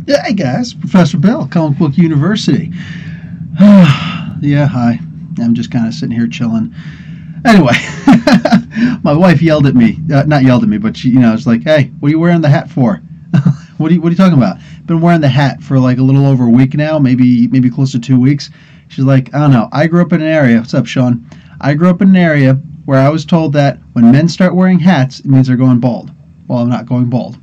Yeah, hey guys, Professor Bill, Comic Book University. Yeah, hi. I'm just kind of sitting here chilling. Anyway, my wife yelled at me. Not yelled at me, but she, was like, "Hey, what are you wearing the hat for? What are you talking about? Been wearing the hat for like a little over a week now, maybe close to 2 weeks." She's like, "I don't know. I grew up in an area. What's up, Sean? I grew up in an area where I was told that when men start wearing hats, it means they're going bald. Well, I'm not going bald.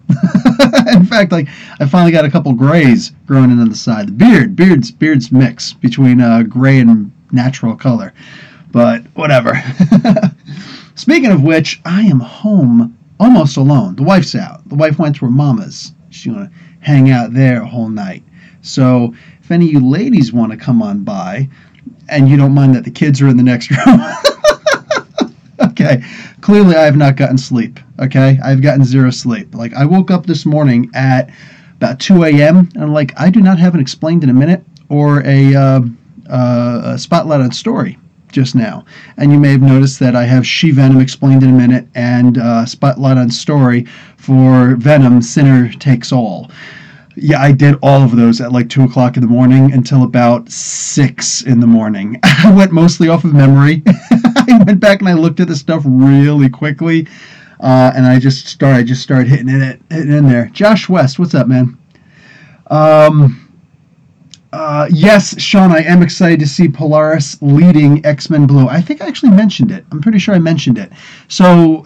In fact, like I finally got a couple grays growing in on the side. The beards mix between gray and natural color, but whatever." Speaking of which, I am home almost alone. The wife's out. The wife went to her mama's. She's gonna hang out there a whole night. So if any of you ladies want to come on by, and you don't mind that the kids are in the next room. Okay, clearly I have not gotten sleep. Okay, I've gotten zero sleep. Like I woke up this morning at about 2 a.m. and I'm like, I do not have an explained in a minute or a spotlight on story just now. And you may have noticed that I have She-Venom explained in a minute and spotlight on story for Venom Sinner Takes All. Yeah, I did all of those at like 2 o'clock in the morning until about 6 in the morning. I went mostly off of memory. I went back and I looked at the stuff really quickly, and I just started hitting it in there. Josh West, what's up, man? Yes, Sean, I am excited to see Polaris leading X-Men Blue. I think I actually mentioned it. I'm pretty sure I mentioned it. So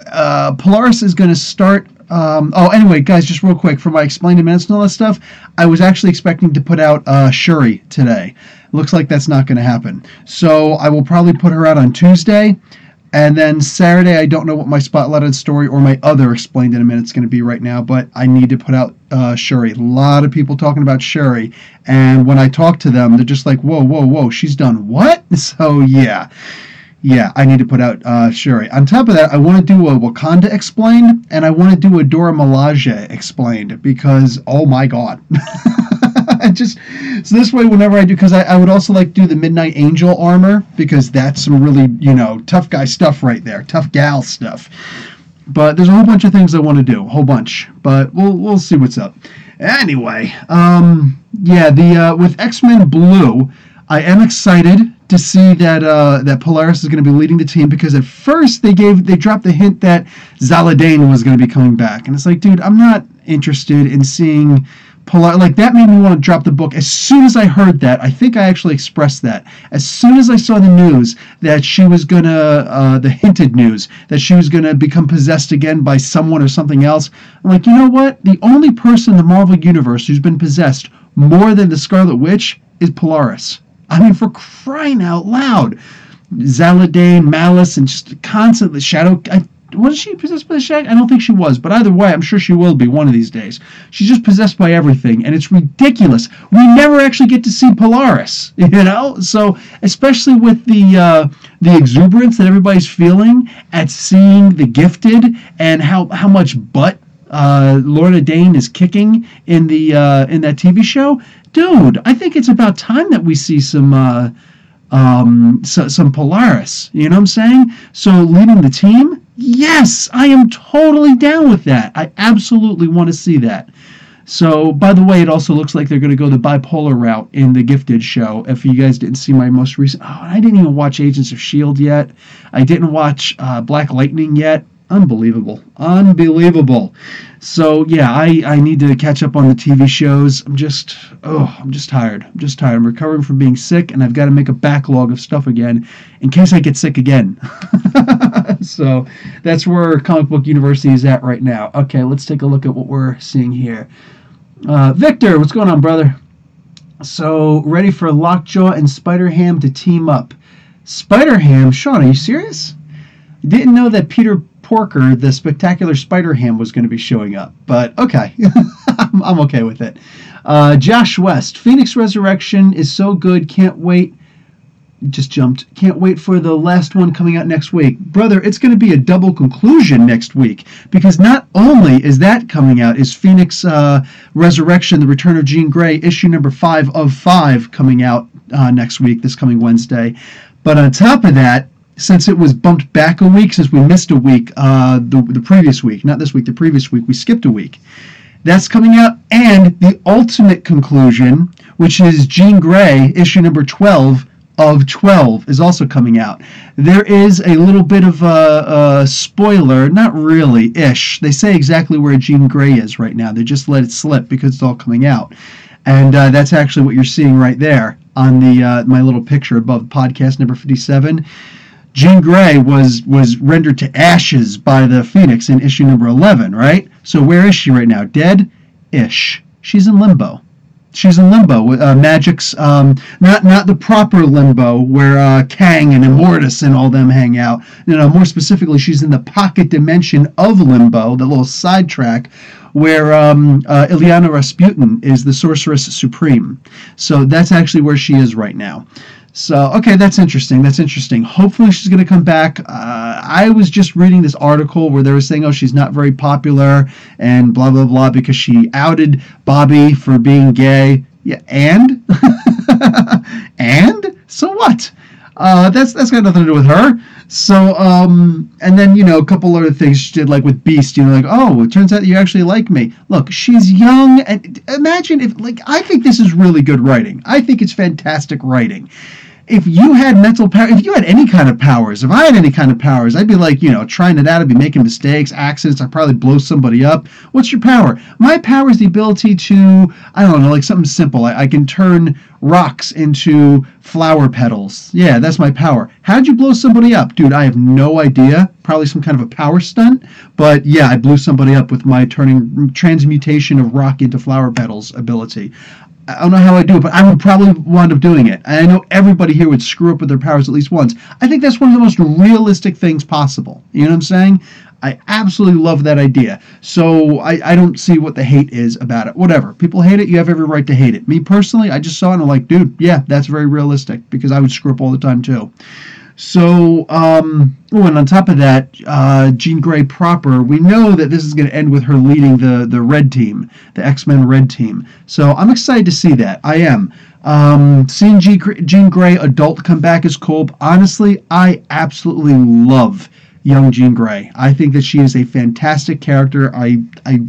Polaris is going to start. Anyway, guys, just real quick, for my explained in minutes and all that stuff, I was actually expecting to put out Shuri today. Looks like that's not going to happen. So I will probably put her out on Tuesday. And then Saturday, I don't know what my spotlight on story or my other explained in a minute is going to be right now, but I need to put out Shuri. A lot of people talking about Shuri. And when I talk to them, they're just like, whoa, she's done what? So, yeah. Yeah, I need to put out Shuri. On top of that, I want to do a Wakanda explained, and I want to do a Dora Milaje explained, because, oh my god. So this way, whenever I do, because I would also like to do the Midnight Angel armor, because that's some really, tough guy stuff right there, tough gal stuff. But there's a whole bunch of things I want to do, a whole bunch, but we'll see what's up. Anyway, with X-Men Blue, I am excited to see that Polaris is going to be leading the team, because at first they dropped the hint that Zaladane was going to be coming back, and it's like, dude, I'm not interested in seeing Polaris. Like, that made me want to drop the book. As soon as I heard that, I think I actually expressed that. As soon as I saw the news that she was gonna, the hinted news that she was gonna become possessed again by someone or something else, I'm like, you know what? The only person in the Marvel Universe who's been possessed more than the Scarlet Witch is Polaris. I mean, for crying out loud. Zaladane, Malice, and just constantly Shadow. Was she possessed by the Shadow? I don't think she was, but either way, I'm sure she will be one of these days. She's just possessed by everything, and it's ridiculous. We never actually get to see Polaris, So, especially with the exuberance that everybody's feeling at seeing The Gifted and how much butt Lorna Dane is kicking in that TV show. Dude, I think it's about time that we see some Polaris. You know what I'm saying? So leading the team, yes, I am totally down with that. I absolutely want to see that. So, by the way, it also looks like they're going to go the bipolar route in the Gifted show. If you guys didn't see my most recent... Oh, I didn't even watch Agents of S.h.i.e.L.D. yet. I didn't watch Black Lightning yet. Unbelievable. So, yeah, I need to catch up on the TV shows. I'm just tired. I'm recovering from being sick, and I've got to make a backlog of stuff again in case I get sick again. So, that's where Comic Book University is at right now. Okay, let's take a look at what we're seeing here. Victor, what's going on, brother? So, ready for Lockjaw and Spider-Ham to team up. Spider-Ham? Sean, are you serious? Didn't know that Peter Porker, the Spectacular Spider-Ham, was going to be showing up, but okay. I'm okay with it. Josh West, Phoenix Resurrection is so good, can't wait. Just jumped. Can't wait for the last one coming out next week. Brother, it's going to be a double conclusion next week, because not only is that coming out, is Phoenix Resurrection, The Return of Jean Grey, issue number 5 of 5 coming out next week, this coming Wednesday. But on top of that, since it was bumped back a week, since we missed a week the previous week, not this week, the previous week, we skipped a week. That's coming out, and the ultimate conclusion, which is Jean Grey, issue number 12 of 12, is also coming out. There is a little bit of a spoiler, not really, ish. They say exactly where Jean Grey is right now. They just let it slip because it's all coming out. And that's actually what you're seeing right there on the my little picture above podcast number 57. Jean Grey was rendered to ashes by the Phoenix in issue number 11, right? So where is she right now? Dead-ish. She's in limbo. She's in limbo. Magic's not the proper limbo where Kang and Immortus and all them hang out. More specifically, she's in the pocket dimension of limbo, the little sidetrack where Ilyana Rasputin is the Sorceress Supreme. So that's actually where she is right now. So, okay, that's interesting. Hopefully she's going to come back. I was just reading this article where they were saying, she's not very popular and blah, blah, blah, because she outed Bobby for being gay. Yeah, and? And? So what? That's got nothing to do with her. So, and then, a couple other things she did, like with Beast, it turns out you actually like me. Look, she's young, and imagine if, I think this is really good writing. I think it's fantastic writing. If you had mental power, if you had any kind of powers, if I had any kind of powers, I'd be trying it out, I'd be making mistakes, accidents, I'd probably blow somebody up. What's your power? My power is the ability to, something simple. I can turn rocks into flower petals. Yeah, that's my power. How'd you blow somebody up? Dude, I have no idea. Probably some kind of a power stunt. But yeah, I blew somebody up with my transmutation of rock into flower petals ability. I don't know how I do it, but I would probably wind up doing it. And I know everybody here would screw up with their powers at least once. I think that's one of the most realistic things possible. You know what I'm saying? I absolutely love that idea. So I don't see what the hate is about it. Whatever. People hate it. You have every right to hate it. Me personally, I just saw it and I'm like, dude, yeah, that's very realistic because I would screw up all the time too. So, and on top of that, Jean Grey proper, we know that this is going to end with her leading the Red Team, the X-Men Red Team. So I'm excited to see that. I am. Seeing Jean Grey adult come back is cool. Honestly, I absolutely love young Jean Grey. I think that she is a fantastic character. I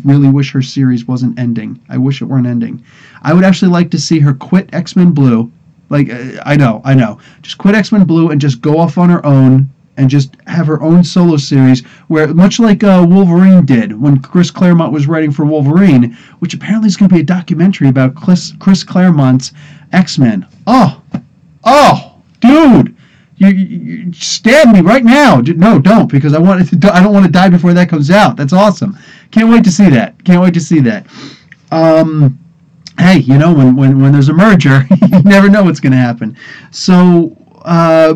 really wish her series wasn't ending. I wish it weren't ending. I would actually like to see her quit X-Men Blue. I know. Just quit X-Men Blue and just go off on her own and just have her own solo series where, much like Wolverine did when Chris Claremont was writing for Wolverine, which apparently is going to be a documentary about Chris Claremont's X-Men. Oh, dude, you stab me right now. No, don't, because I don't want to die before that comes out. That's awesome. Can't wait to see that. Hey, when there's a merger, you never know what's going to happen. So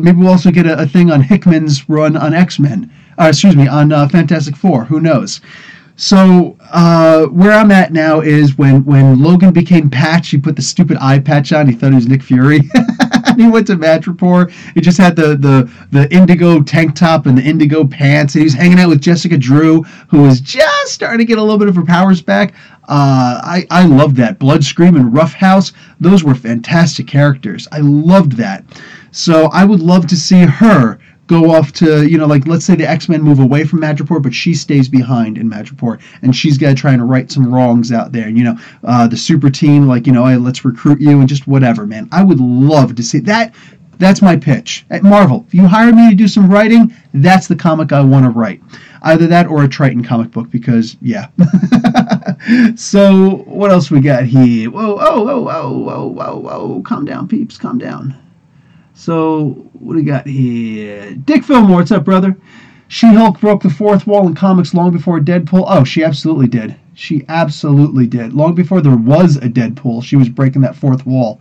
maybe we'll also get a thing on Hickman's run on X-Men. On Fantastic Four. Who knows? So where I'm at now is when Logan became Patch, he put the stupid eye patch on. He thought he was Nick Fury. And he went to Madripoor. He just had the indigo tank top and the indigo pants. And he was hanging out with Jessica Drew, who was just starting to get a little bit of her powers back. I loved that. Bloodscream and Roughhouse, those were fantastic characters. I loved that. So I would love to see her go off to, let's say the X-Men move away from Madripoor, but she stays behind in Madripoor, and she's got to try and right some wrongs out there. The super team, hey, let's recruit you and just whatever, man. I would love to see that. That's my pitch. At Marvel, if you hire me to do some writing, that's the comic I want to write. Either that or a Triton comic book, because, yeah. So, what else we got here? Whoa. Calm down, peeps, calm down. So, what do we got here? Dick Fillmore, what's up, brother? She-Hulk broke the fourth wall in comics long before Deadpool. Oh, she absolutely did. Long before there was a Deadpool, she was breaking that fourth wall.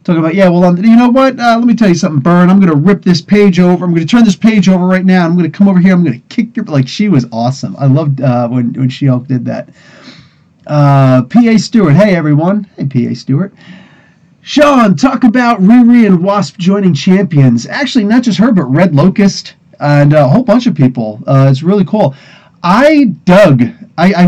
Talking about, you know what? Let me tell you something, Byrne. I'm going to rip this page over. I'm going to turn this page over right now. I'm going to come over here. I'm going to kick your... she was awesome. I loved when She-Hulk did that. P.A. Stewart. Hey, everyone. Hey, P.A. Stewart. Sean, talk about Riri and Wasp joining Champions. Actually, not just her, but Red Locust and a whole bunch of people. It's really cool. I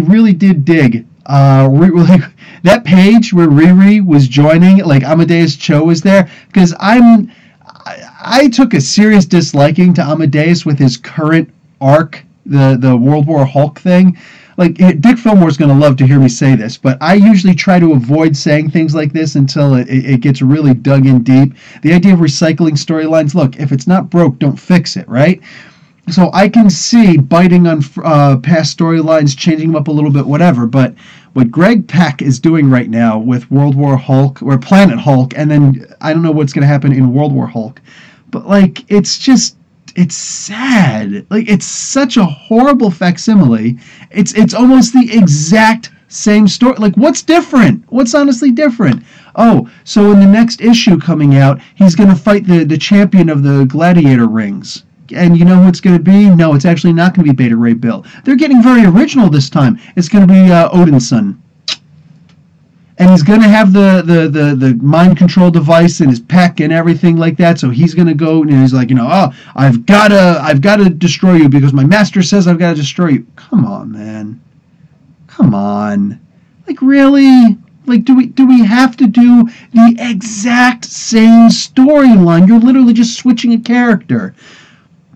really did dig that page where Riri was joining, Amadeus Cho was there, because I took a serious disliking to Amadeus with his current arc, the World War Hulk thing. like Dick Fillmore's going to love to hear me say this, but I usually try to avoid saying things like this until it gets really dug in deep. The idea of recycling storylines, look, if it's not broke, don't fix it, right? So I can see biting on past storylines, changing them up a little bit, whatever. But what Greg Pak is doing right now with World War Hulk or Planet Hulk, and then I don't know what's going to happen in World War Hulk, but like it's sad. Like it's such a horrible facsimile. It's almost the exact same story. Like what's different? What's honestly different? Oh, so in the next issue coming out, he's going to fight the champion of the gladiator rings. And you know who it's going to be? No, it's actually not going to be Beta Ray Bill. They're getting very original this time. It's going to be Odin's son. And he's going to have the mind control device in his pec and everything like that. So he's going to go and he's like, oh, I've got to destroy you because my master says I've got to destroy you. Come on, man. Come on. Like really? Like do we have to do the exact same storyline? You're literally just switching a character.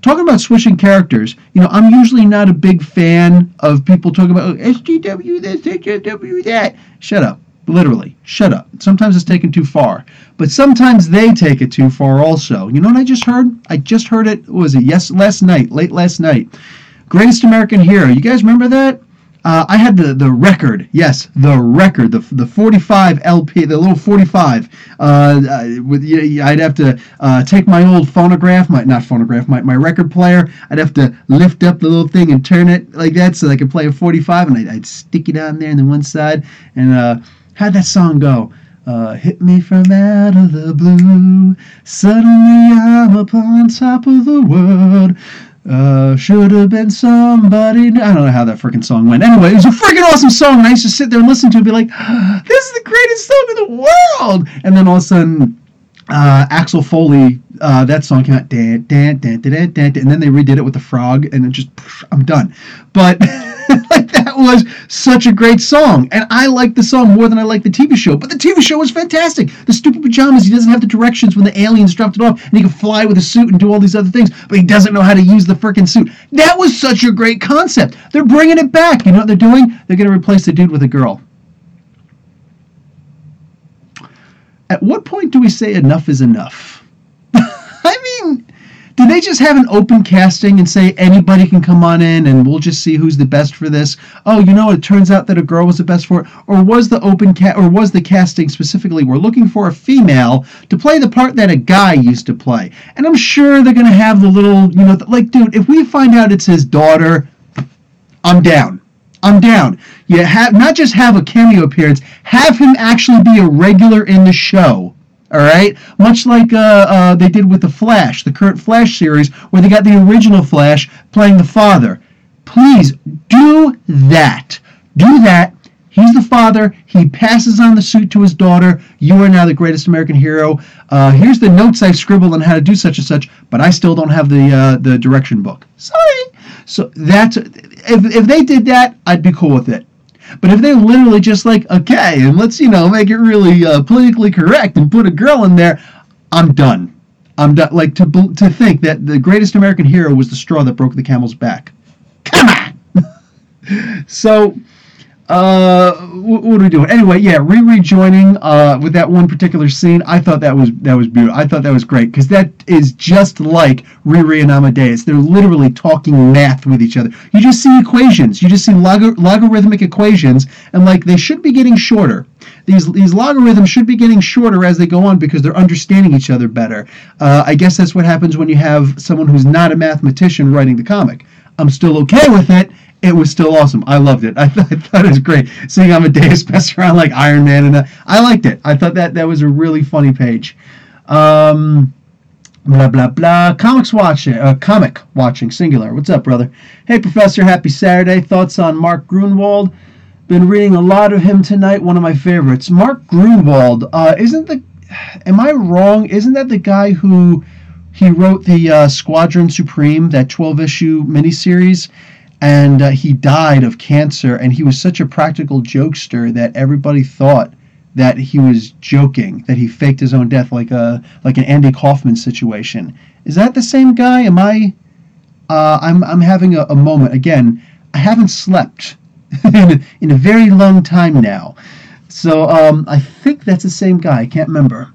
Talking about switching characters, I'm usually not a big fan of people talking about SJW this, SJW that. Shut up. Literally. Shut up. Sometimes it's taken too far. But sometimes they take it too far also. You know what I just heard? I just heard it, what was it? Late last night. Greatest American Hero. You guys remember that? I had the record. Yes, the record. The 45 LP, the little 45. I'd have to take my old phonograph, my record player. I'd have to lift up the little thing and turn it like that so I could play a 45, and I'd stick it on there on the one side. And how'd that song go? Hit me from out of the blue. Suddenly I'm upon top of the world. Should have been somebody. I don't know how that freaking song went. Anyway, it was a freaking awesome song, and I used to sit there and listen to it and be like, this is the greatest song in the world. And then all of a sudden, Axel Foley, that song came out, dan, dan, dan, dan, dan, dan, and then they redid it with the frog, and it just, I'm done. But like that was such a great song, and I like the song more than I like the TV show. But the TV show was fantastic. The stupid pajamas, he doesn't have the directions when the aliens dropped it off, and he can fly with a suit and do all these other things, but he doesn't know how to use the freaking suit. That was such a great concept. They're bringing it back. You know what they're doing? They're going to replace the dude with a girl. At what point do we say enough is enough? I mean, do they just have an open casting and say anybody can come on in and we'll just see who's the best for this? Oh, it turns out that a girl was the best for it, or was the casting specifically we're looking for a female to play the part that a guy used to play? And I'm sure they're going to have the little, like, dude, if we find out it's his daughter, I'm down. You have not just have a cameo appearance, have him actually be a regular in the show. All right, much like they did with the Flash, the current Flash series, where they got the original Flash playing the father. Please do that. Do that. He's the father. He passes on the suit to his daughter. You are now the greatest American hero. Here's the notes I scribbled on how to do such and such, but I still don't have the direction book. Sorry. So that's if they did that, I'd be cool with it. But if they literally just like, okay, and let's make it really politically correct and put a girl in there, I'm done. Like to think that the greatest American hero was the straw that broke the camel's back. Come on. So. What are we doing? Anyway, yeah, Riri joining with that one particular scene. I thought that was beautiful. I thought that was great because that is just like Riri and Amadeus. They're literally talking math with each other. You just see equations. You just see logarithmic equations, and like they should be getting shorter. These logarithms should be getting shorter as they go on because they're understanding each other better. I guess that's what happens when you have someone who's not a mathematician writing the comic. I'm still okay with it. It was still awesome. I loved it. I thought it was great. Seeing Amadeus mess around like Iron Man, and I liked it. I thought that was a really funny page. Blah, blah, blah. Comic watching, singular. What's up, brother? Hey, Professor. Happy Saturday. Thoughts on Mark Gruenwald? Been reading a lot of him tonight. One of my favorites. Mark Gruenwald. Am I wrong? Isn't that the guy who he wrote the Squadron Supreme, that 12-issue miniseries? And he died of cancer, and he was such a practical jokester that everybody thought that he was joking, that he faked his own death like an Andy Kaufman situation. Is that the same guy? Am I? I'm having a moment. Again, I haven't slept in a very long time now. So I think that's the same guy. I can't remember.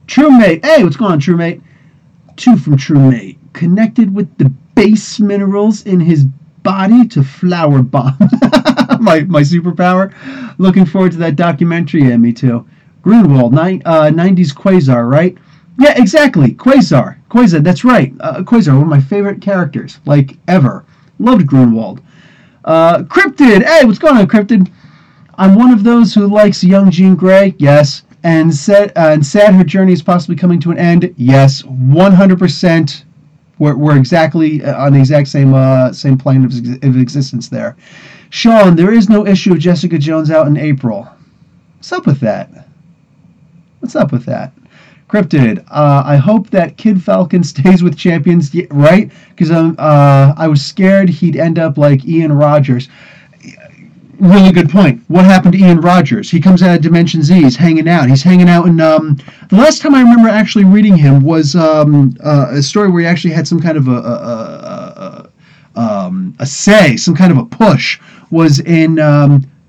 True Mate. Hey, what's going on, True Mate? Two from True Mate. Connected with the base minerals in his body to flower bomb. my superpower. Looking forward to that documentary. Yeah, me too. Grunwald, 90s Quasar, right? Yeah, exactly. Quasar, that's right. Quasar, one of my favorite characters, like, ever. Loved Grunwald. Cryptid! Hey, what's going on, Cryptid? I'm one of those who likes young Jean Grey, yes. And sad her journey is possibly coming to an end, yes. 100%. We're exactly on the exact same plane of existence there. Sean, there is no issue of Jessica Jones out in April. What's up with that? Cryptid, I hope that Kid Falcon stays with Champions, right? Because I was scared he'd end up like Ian Rogers. Really good point. What happened to Ian Rogers? He comes out of Dimension Z. He's hanging out. In the last time I remember actually reading him was a story where he actually had some kind of a say, some kind of a push. Was in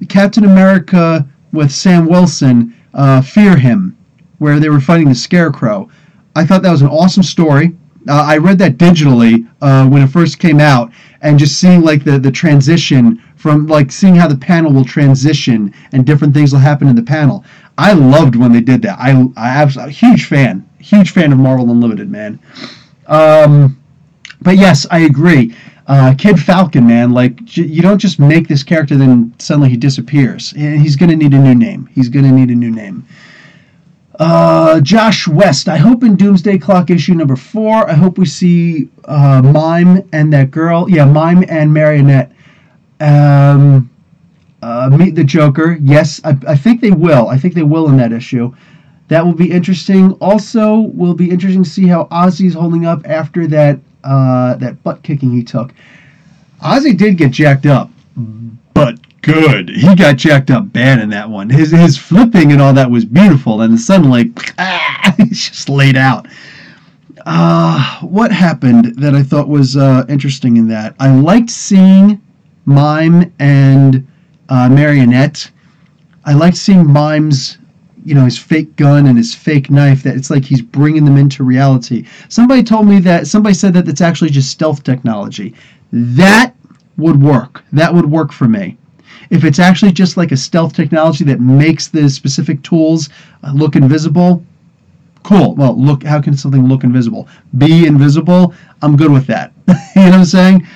Captain America with Sam Wilson, Fear Him, where they were fighting the Scarecrow. I thought that was an awesome story. I read that digitally when it first came out, and just seeing like the transition from like seeing how the panel will transition and different things will happen in the panel. I loved when they did that. I was a huge fan of Marvel Unlimited, man. But yes, I agree. Kid Falcon, man, like you don't just make this character then suddenly he disappears. He's gonna need a new name. Josh West, I hope in Doomsday Clock issue number 4, I hope we see Mime and that girl. Yeah, Mime and Marionette meet the Joker. Yes, I think they will. I think they will in that issue. That will be interesting. Also, will be interesting to see how Ozzy's holding up after that butt kicking he took. Ozzy did get jacked up, but good. He got jacked up bad in that one. His flipping and all that was beautiful, and suddenly, he's just laid out. What happened that I thought was interesting in that? I liked seeing Mime and Marionette. I liked seeing Mime's, his fake gun and his fake knife, that it's like he's bringing them into reality. Somebody said that it's actually just stealth technology. That would work. That would work for me. If it's actually just like a stealth technology that makes the specific tools look invisible, cool. Well, how can something look invisible? Be invisible? I'm good with that. You know what I'm saying?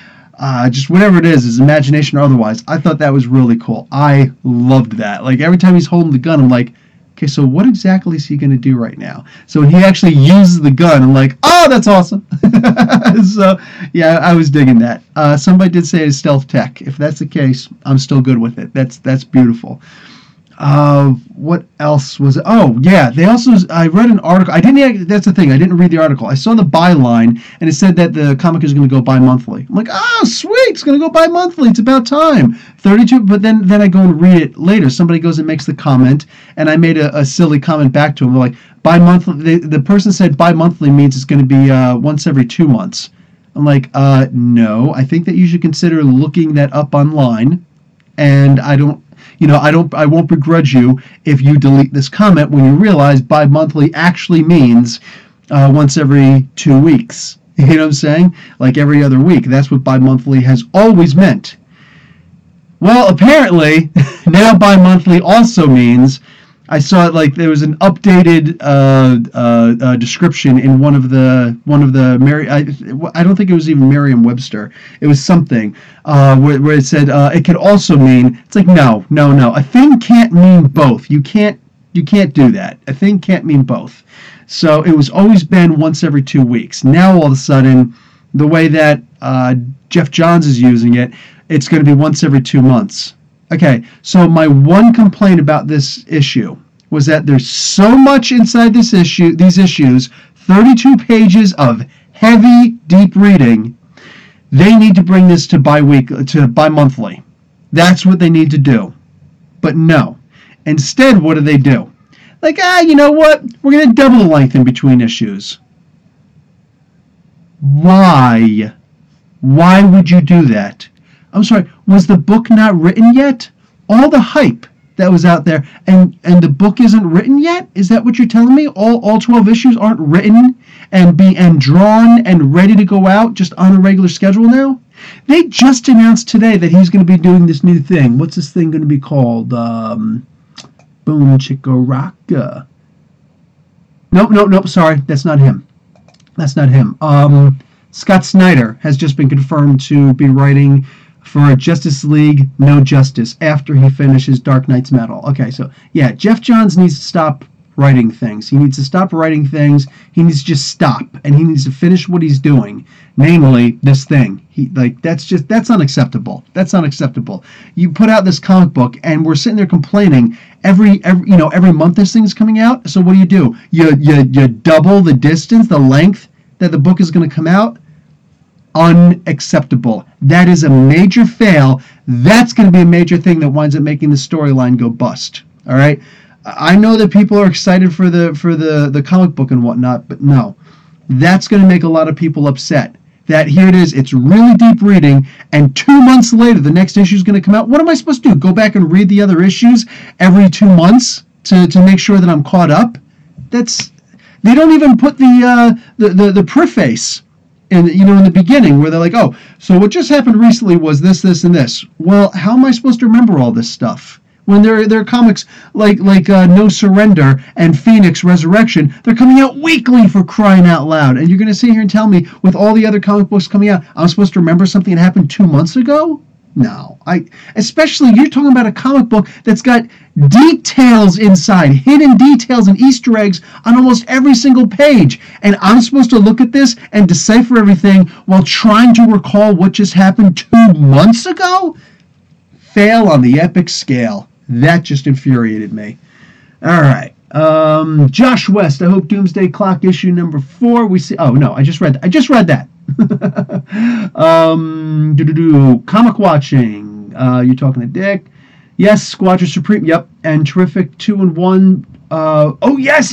Just whatever it is imagination or otherwise. I thought that was really cool. I loved that. Like every time he's holding the gun, I'm like, okay, so what exactly is he going to do right now? So when he actually uses the gun, I'm like, oh, that's awesome. So, yeah, I was digging that. Somebody did say it's stealth tech. If that's the case, I'm still good with it. That's beautiful. What else was it? Oh, yeah, I read an article. That's the thing, I didn't read the article. I saw the byline, and it said that the comic is going to go bi-monthly. I'm like, oh, sweet, it's going to go bi-monthly. It's about time. 32, but then I go and read it later. Somebody goes and makes the comment, and I made a silly comment back to him. They're like, bi-monthly, the person said bi-monthly means it's going to be once every 2 months. I'm like, no, I think that you should consider looking that up online, and I won't begrudge you if you delete this comment when you realize bi-monthly actually means once every 2 weeks. You know what I'm saying? Like every other week. That's what bi-monthly has always meant. Well, apparently, now bi-monthly also means, I saw it like there was an updated description in one of the I don't think it was even Merriam-Webster. It was something where it said it could also mean, it's like no. A thing can't mean both. You can't do that. A thing can't mean both. So it was always been once every 2 weeks. Now all of a sudden, the way that Jeff Johns is using it, it's going to be once every 2 months. Okay, so my one complaint about this issue was that there's so much inside these issues, 32 pages of heavy, deep reading. They need to bring this to bi-monthly. That's what they need to do. But no. Instead, what do? Like, you know what? We're going to double the length in between issues. Why? Why would you do that? I'm sorry, Was the book not written yet? All the hype that was out there, and the book isn't written yet? Is that what you're telling me? All 12 issues aren't written and drawn and ready to go out just on a regular schedule now? They just announced today that he's going to be doing this new thing. What's this thing going to be called? Boom Chicka Rocka. Nope, sorry. That's not him. Scott Snyder has just been confirmed to be writing for Justice League No Justice after he finishes Dark Knight's Metal. Okay, so yeah, Jeff Johns needs to stop writing things. He needs to stop writing things. He needs to just stop, and he needs to finish what he's doing, namely this thing. That's unacceptable. That's unacceptable. You put out this comic book, and we're sitting there complaining every month this thing's coming out. So what do? You double the distance, the length that the book is going to come out. Unacceptable. That is a major fail. That's going to be a major thing that winds up making the storyline go bust. All right. I know that people are excited for the comic book and whatnot, but no, that's going to make a lot of people upset. That here it is, it's really deep reading, and 2 months later, the next issue is going to come out. What am I supposed to do? Go back and read the other issues every 2 months to make sure that I'm caught up? They don't even put the preface in the beginning where they're like, oh, so what just happened recently was this, and this. Well, how am I supposed to remember all this stuff? When there are comics like No Surrender and Phoenix Resurrection, they're coming out weekly, for crying out loud. And you're going to sit here and tell me, with all the other comic books coming out, I'm supposed to remember something that happened 2 months ago? No. Especially, you're talking about a comic book that's got details inside, hidden details and Easter eggs on almost every single page. And I'm supposed to look at this and decipher everything while trying to recall what just happened 2 months ago? Fail on the epic scale. That just infuriated me. All right. Josh West, I hope Doomsday Clock issue number 4. We see. Oh no, I just read that. Comic watching. You're talking to Dick. Yes, Squadron Supreme. Yep, and terrific 2-in-1. Oh yes.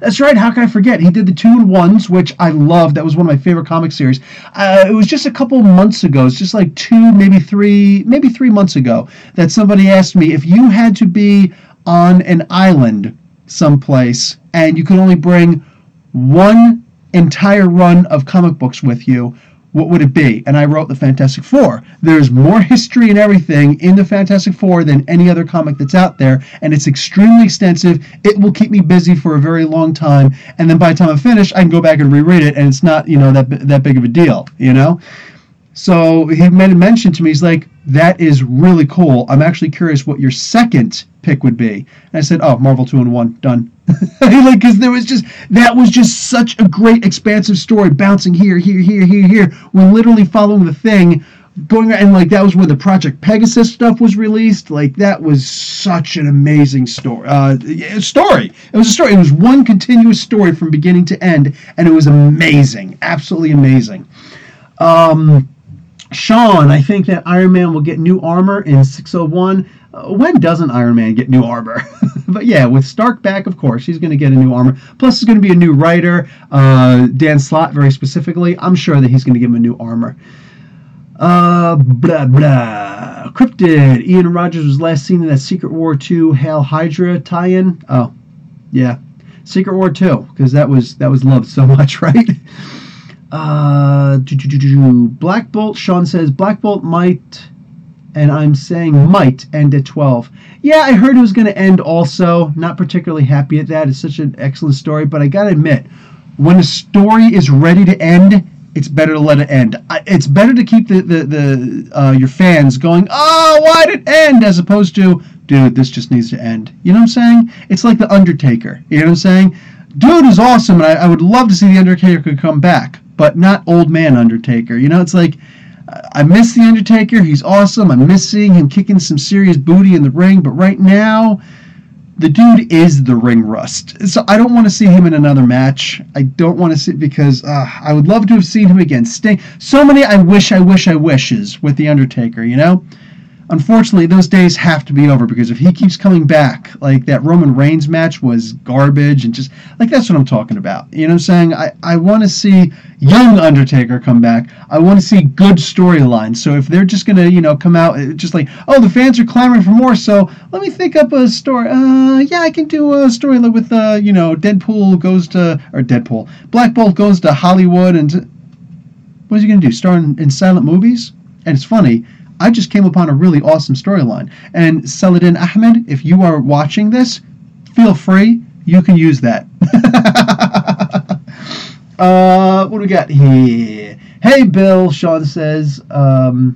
That's right. How can I forget? He did the 2-in-1s, which I loved. That was one of my favorite comic series. It was just a couple months ago. It's just like 2, maybe 3 months ago that somebody asked me if you had to be on an island someplace and you could only bring one entire run of comic books with you, what would it be? And I wrote the Fantastic Four. There's more history and everything in the Fantastic Four than any other comic that's out there, and it's extremely extensive. It will keep me busy for a very long time, and then by the time I'm finished, I can go back and reread it, and it's not, that big of a deal, So he made a mention to me. He's like, that is really cool. I'm actually curious what your second pick would be. And I said, oh, Marvel 2-in-1, done. Because that was just such a great expansive story, bouncing here. We're literally following the Thing, going around, and that was where the Project Pegasus stuff was released. That was such an amazing story. It was a story. It was one continuous story from beginning to end, and it was amazing, absolutely amazing. Sean, I think that Iron Man will get new armor in 601. When doesn't Iron Man get new armor? But yeah, with Stark back, of course, he's going to get a new armor. Plus, there's going to be a new writer, Dan Slott, very specifically. I'm sure that he's going to give him a new armor. Cryptid. Ian Rogers was last seen in that Secret War 2 Hail Hydra tie-in. Oh, yeah. Secret War 2, because that was loved so much, right? Black Bolt, Sean says, Black Bolt might, and I'm saying might, end at 12. Yeah, I heard it was going to end also. Not particularly happy at that. It's such an excellent story, but I got to admit, when a story is ready to end, it's better to let it end. It's better to keep your fans going, oh, why did it end? As opposed to, dude, this just needs to end. You know what I'm saying? It's like The Undertaker. You know what I'm saying? Dude is awesome, and I would love to see The Undertaker come back, but not old man Undertaker. It's like, I miss The Undertaker. He's awesome. I miss seeing him kicking some serious booty in the ring, but right now, the dude is the ring rust. So I don't want to see him in another match. I don't want to see, because I would love to have seen him against Sting. So many I wishes with The Undertaker, unfortunately, those days have to be over, because if he keeps coming back, like that Roman Reigns match was garbage, and just like that's what I'm talking about. You know what I'm saying? I want to see young Undertaker come back. I want to see good storylines. So if they're just gonna come out just like, oh, the fans are clamoring for more, so let me think up a story. Yeah, I can do a story with Black Bolt goes to Hollywood, and what is he gonna do? Star in silent movies? And it's funny, I just came upon a really awesome storyline. And Saladin Ahmed, if you are watching this, feel free. You can use that. What do we got here? Hey, Bill, Sean says, Two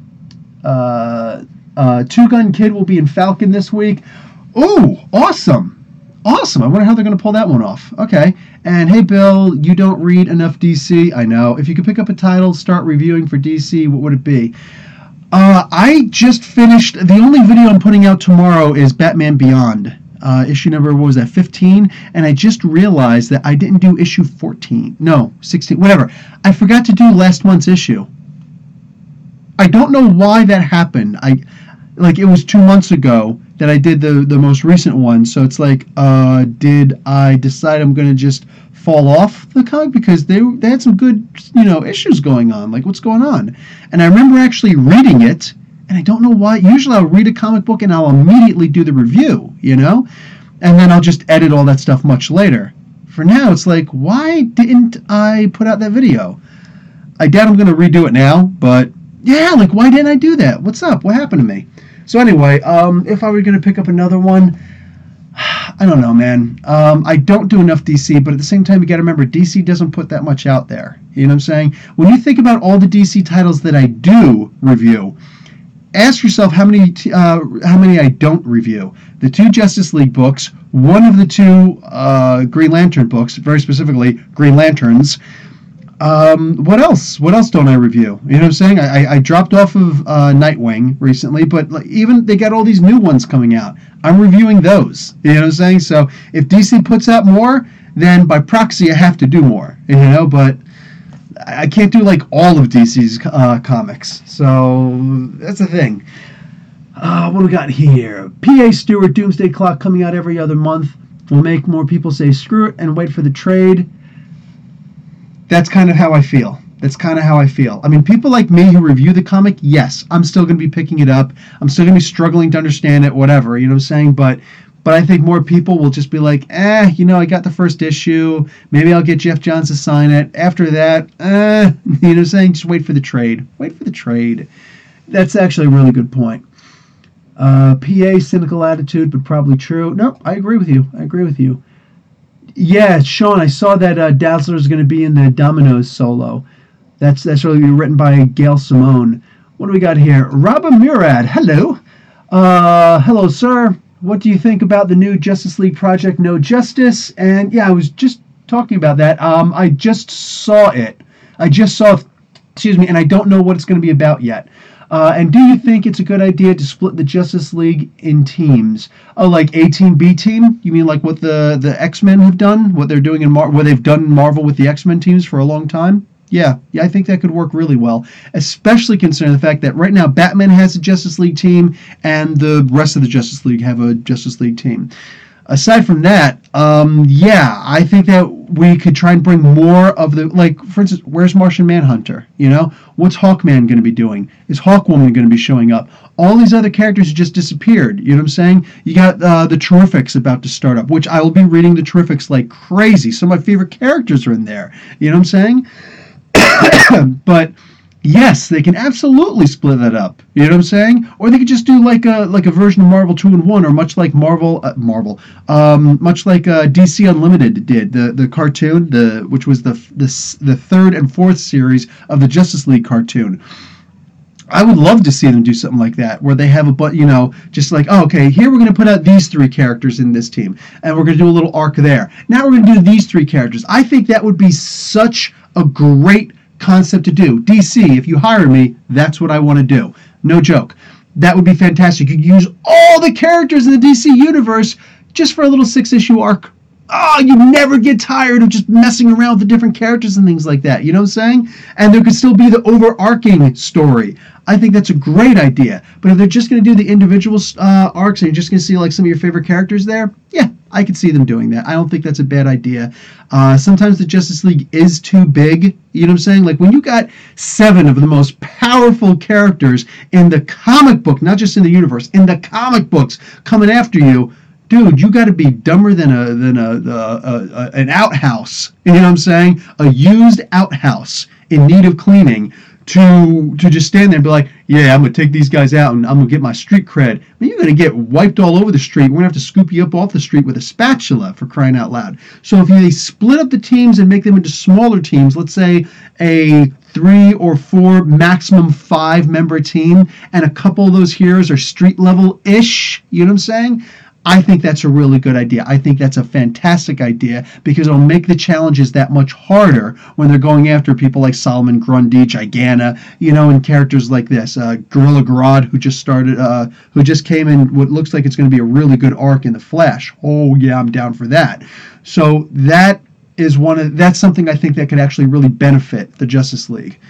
Gun Kid will be in Falcon this week. Ooh, awesome. Awesome. I wonder how they're going to pull that one off. Okay. And hey, Bill, you don't read enough DC. I know. If you could pick up a title, start reviewing for DC, what would it be? I just finished, the only video I'm putting out tomorrow is Batman Beyond. Issue number, what was that, 15? And I just realized that I didn't do issue 14. No, 16, whatever. I forgot to do last month's issue. I don't know why that happened. It was 2 months ago that I did the most recent one. So it's like, did I decide I'm going to just fall off the comic? Because they had some good, issues going on. Like, what's going on? And I remember actually reading it, and I don't know why. Usually I'll read a comic book and I'll immediately do the review, and then I'll just edit all that stuff much later. For now, it's like, why didn't I put out that video? I doubt I'm going to redo it now, but yeah, like, why didn't I do that? What's up? What happened to me? So anyway, if I were going to pick up another one, I don't know, man. I don't do enough DC, but at the same time, you got to remember, DC doesn't put that much out there. You know what I'm saying? When you think about all the DC titles that I do review, ask yourself how many I don't review. The 2 Justice League books, one of the 2 Green Lantern books, very specifically Green Lanterns. What else? What else don't I review? You know what I'm saying? I dropped off of Nightwing recently, but even they got all these new ones coming out. I'm reviewing those. You know what I'm saying? So if DC puts out more, then by proxy I have to do more. But I can't do like all of DC's comics. So that's the thing. What do we got here? PA Stewart Doomsday Clock coming out every other month will make more people say screw it and wait for the trade. That's kind of how I feel. I mean, people like me who review the comic, yes, I'm still going to be picking it up. I'm still going to be struggling to understand it, whatever, you know what I'm saying? But I think more people will just be like, I got the first issue. Maybe I'll get Jeff Johns to sign it. After that, you know what I'm saying? Just wait for the trade. That's actually a really good point. PA, cynical attitude, but probably true. No, I agree with you. Yeah, Sean, I saw that Dazzler is going to be in the Dominoes solo. That's really written by Gail Simone. What do we got here? Robin Murad, hello. Hello, sir. What do you think about the new Justice League Project No Justice? And yeah, I was just talking about that. I just saw it. And I don't know what it's going to be about yet. And do you think it's a good idea to split the Justice League in teams? Oh, like A team, B team? You mean like what the X-Men have done? What they're doing what they've done in Marvel with the X-Men teams for a long time? Yeah, I think that could work really well, especially considering the fact that right now Batman has a Justice League team and the rest of the Justice League have a Justice League team. Aside from that, I think that we could try and bring more of the, like, for instance, where's Martian Manhunter? What's Hawkman going to be doing? Is Hawkwoman going to be showing up? All these other characters just disappeared. You know what I'm saying? You got the Terrifics about to start up, which I will be reading the Terrifics like crazy. Some of my favorite characters are in there. You know what I'm saying? But yes, they can absolutely split that up. You know what I'm saying? Or they could just do like a version of Marvel 2-in-1, or much like much like DC Unlimited did, the cartoon, which was the 3rd and 4th series of the Justice League cartoon. I would love to see them do something like that, where they have just like, oh, okay, here we're going to put out these 3 characters in this team, and we're going to do a little arc there. Now we're going to do these 3 characters. I think that would be such a great concept to do. DC, if you hire me, that's what I want to do. No joke. That would be fantastic. You could use all the characters in the DC universe just for a little 6-issue arc. oh, you never get tired of just messing around with the different characters and things like that. You know what I'm saying? And there could still be the overarching story. I think that's a great idea. But if they're just going to do the individual arcs and you're just going to see like some of your favorite characters there, yeah, I could see them doing that. I don't think that's a bad idea. Sometimes the Justice League is too big. You know what I'm saying? Like when you got 7 of the most powerful characters in the comic book, not just in the universe, in the comic books coming after you, dude, you got to be dumber than an outhouse. You know what I'm saying? A used outhouse in need of cleaning to just stand there and be like, yeah, I'm going to take these guys out and I'm going to get my street cred. I mean, you're going to get wiped all over the street. We're going to have to scoop you up off the street with a spatula, for crying out loud. So if they split up the teams and make them into smaller teams, let's say a 3 or 4, maximum 5-member team, and a couple of those heroes are street level-ish, you know what I'm saying? I think that's a really good idea. I think that's a fantastic idea because it'll make the challenges that much harder when they're going after people like Solomon Grundy, Gigana, you know, and characters like this. Gorilla Grodd, who just came in what looks like it's going to be a really good arc in The Flash. Oh yeah, I'm down for that. So that's something I think that could actually really benefit the Justice League.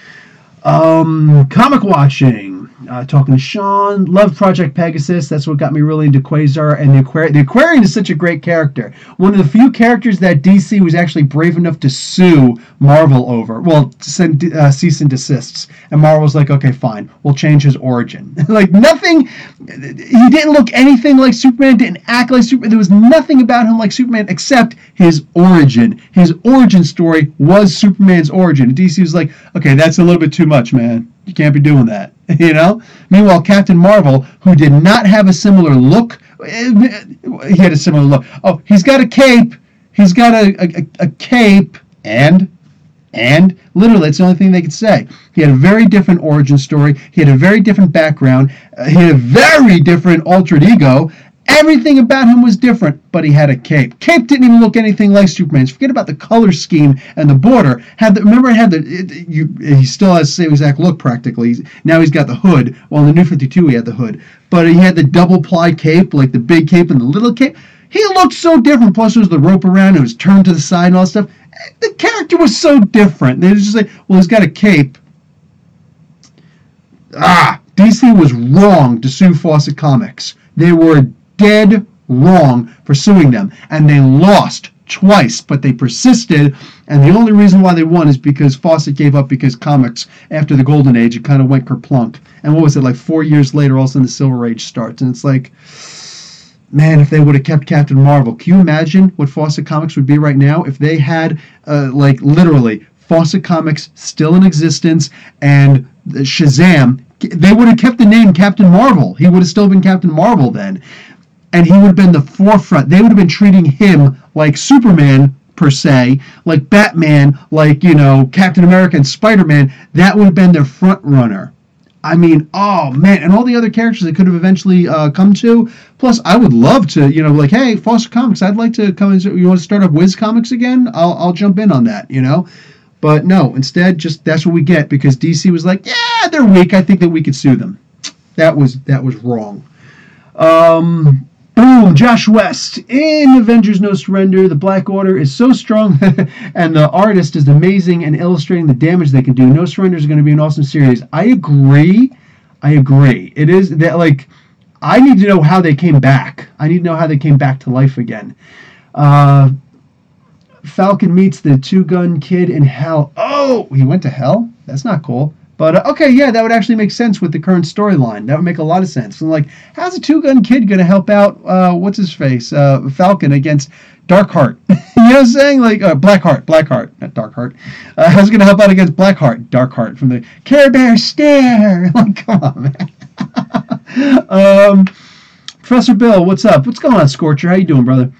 Comic watching. Talking to Sean. Loved Project Pegasus. That's what got me really into Quasar and the Aquarian. The Aquarian is such a great character. One of the few characters that DC was actually brave enough to sue Marvel over. Well, to send cease and desists. And Marvel's like, okay, fine. We'll change his origin. Like nothing. He didn't look anything like Superman. Didn't act like Superman. There was nothing about him like Superman except his origin. His origin story was Superman's origin. And DC was like, okay, that's a little bit too much, man. You can't be doing that, you know? Meanwhile, Captain Marvel, who did not have a similar look, he had a similar look. Oh, he's got a cape. He's got a cape, and literally, it's the only thing they could say. He had a very different origin story. He had a very different background. He had a very different alter ego. Everything about him was different, but he had a cape. Cape didn't even look anything like Superman's. Forget about the color scheme and the border. He still has the same exact look practically. Now he's got the hood. Well, in the New 52 he had the hood. But he had the double ply cape, like the big cape and the little cape. He looked so different. Plus there was the rope around. It was turned to the side and all that stuff. The character was so different. They was just like, well, he's got a cape. DC was wrong to sue Fawcett Comics. They were dead wrong for suing them, and they lost twice, but they persisted, and the only reason why they won is because Fawcett gave up because comics, after the Golden Age, it kind of went kerplunk. And what was it, like 4 years later, all of a sudden the Silver Age starts, and it's like, man, if they would have kept Captain Marvel, can you imagine what Fawcett Comics would be right now if they had, literally, Fawcett Comics still in existence, and Shazam, they would have kept the name Captain Marvel. He would have still been Captain Marvel then. And he would have been the forefront. They would have been treating him like Superman, per se, like Batman, like, you know, Captain America and Spider-Man. That would have been their front runner. I mean, oh, man. And all the other characters they could have eventually come to. Plus, I would love to, you know, like, hey, Foster Comics, I'd like to come and, you want to start up Wiz Comics again? I'll jump in on that, you know? But no, instead, just that's what we get because DC was like, yeah, they're weak. I think that we could sue them. That was wrong. Boom, Josh West. In Avengers No Surrender, the Black Order is so strong and the artist is amazing and illustrating the damage they can do. No Surrender is going to be an awesome series. I agree. It is that, like, I need to know how they came back. I need to know how they came back to life again. Falcon meets the two-gun kid in hell. Oh, he went to hell? That's not cool. But, okay, yeah, that would actually make sense with the current storyline. That would make a lot of sense. And, like, how's a two-gun kid going to help out, what's-his-face, Falcon against Darkheart? You know what I'm saying? Like, Blackheart, not Darkheart. How's it going to help out against Blackheart? Darkheart from the Care Bear Stare. Like, come on, man. Professor Bill, what's up? What's going on, Scorcher? How you doing, brother?